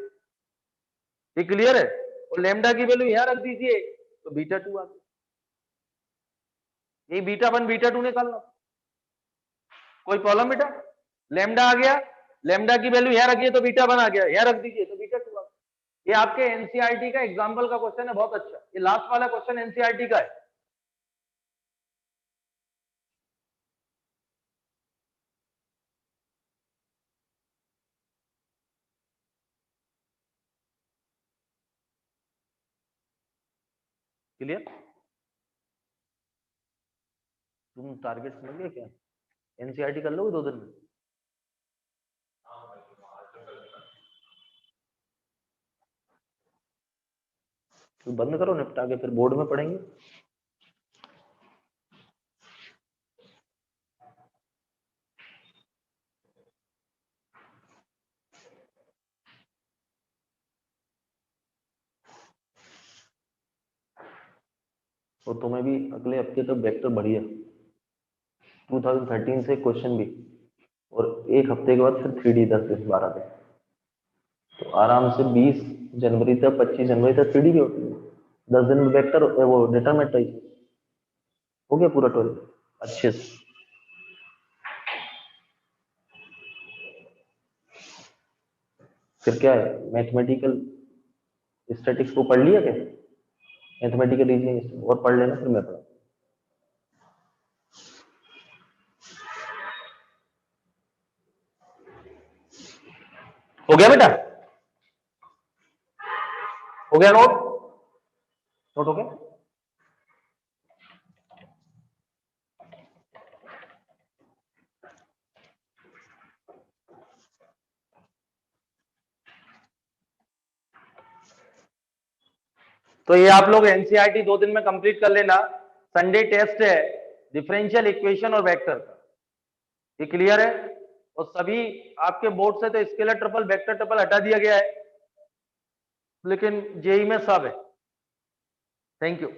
ये क्लियर है, और लैम्डा की वैल्यू यहां रख दीजिए तो बीटा 2 आ गया, ये बीटा 1 बीटा 2 निकालना, कोई प्रॉब्लम बेटा, लैम्डा आ गया, लैम्डा की वैल्यू यहां रखिए तो बीटा 1 आ गया, यहां रख दीजिए तो बीटा 2 आ गया। ये आपके एनसीईआरटी का एग्जांपल का क्वेश्चन है, बहुत अच्छा, ये लास्ट वाला क्वेश्चन एनसीईआरटी का है। क्लियर, तुम टारगेट समझ गए क्या, एनसीईआरटी कर लोगे 2 दिन में? तो बंद करो, निपटा के फिर बोर्ड में पढ़ेंगे। और तुम्हें भी अगले हफ्ते तक वेक्टर बढ़िया 2013 से क्वेश्चन भी, और एक हफ्ते के बाद फिर 3D 10 दिन 12 दिन, तो आराम से 20 जनवरी तक 25 जनवरी तक 3D भी होती है, 10 दिन में वेक्टर वो डिटरमिनेट हो गया पूरा टोल अच्छे से। फिर क्या है, मैथमेटिकल स्टैटिक्स को पढ़ लिया क्या, मैथमेटिकल रीजनिंग और पढ़ लेना, फिर मैं पढ़ा। हो गया बेटा, हो गया नोट, नोट हो गया। तो ये आप लोग एनसीईआरटी 2 दिन में कंप्लीट कर लेना, संडे टेस्ट है डिफरेंशियल इक्वेशन और वेक्टर का, ये क्लियर है, और सभी आपके बोर्ड से तो स्केलर ट्रिपल वेक्टर ट्रिपल हटा दिया गया है, लेकिन जेई में सब है। Thank you.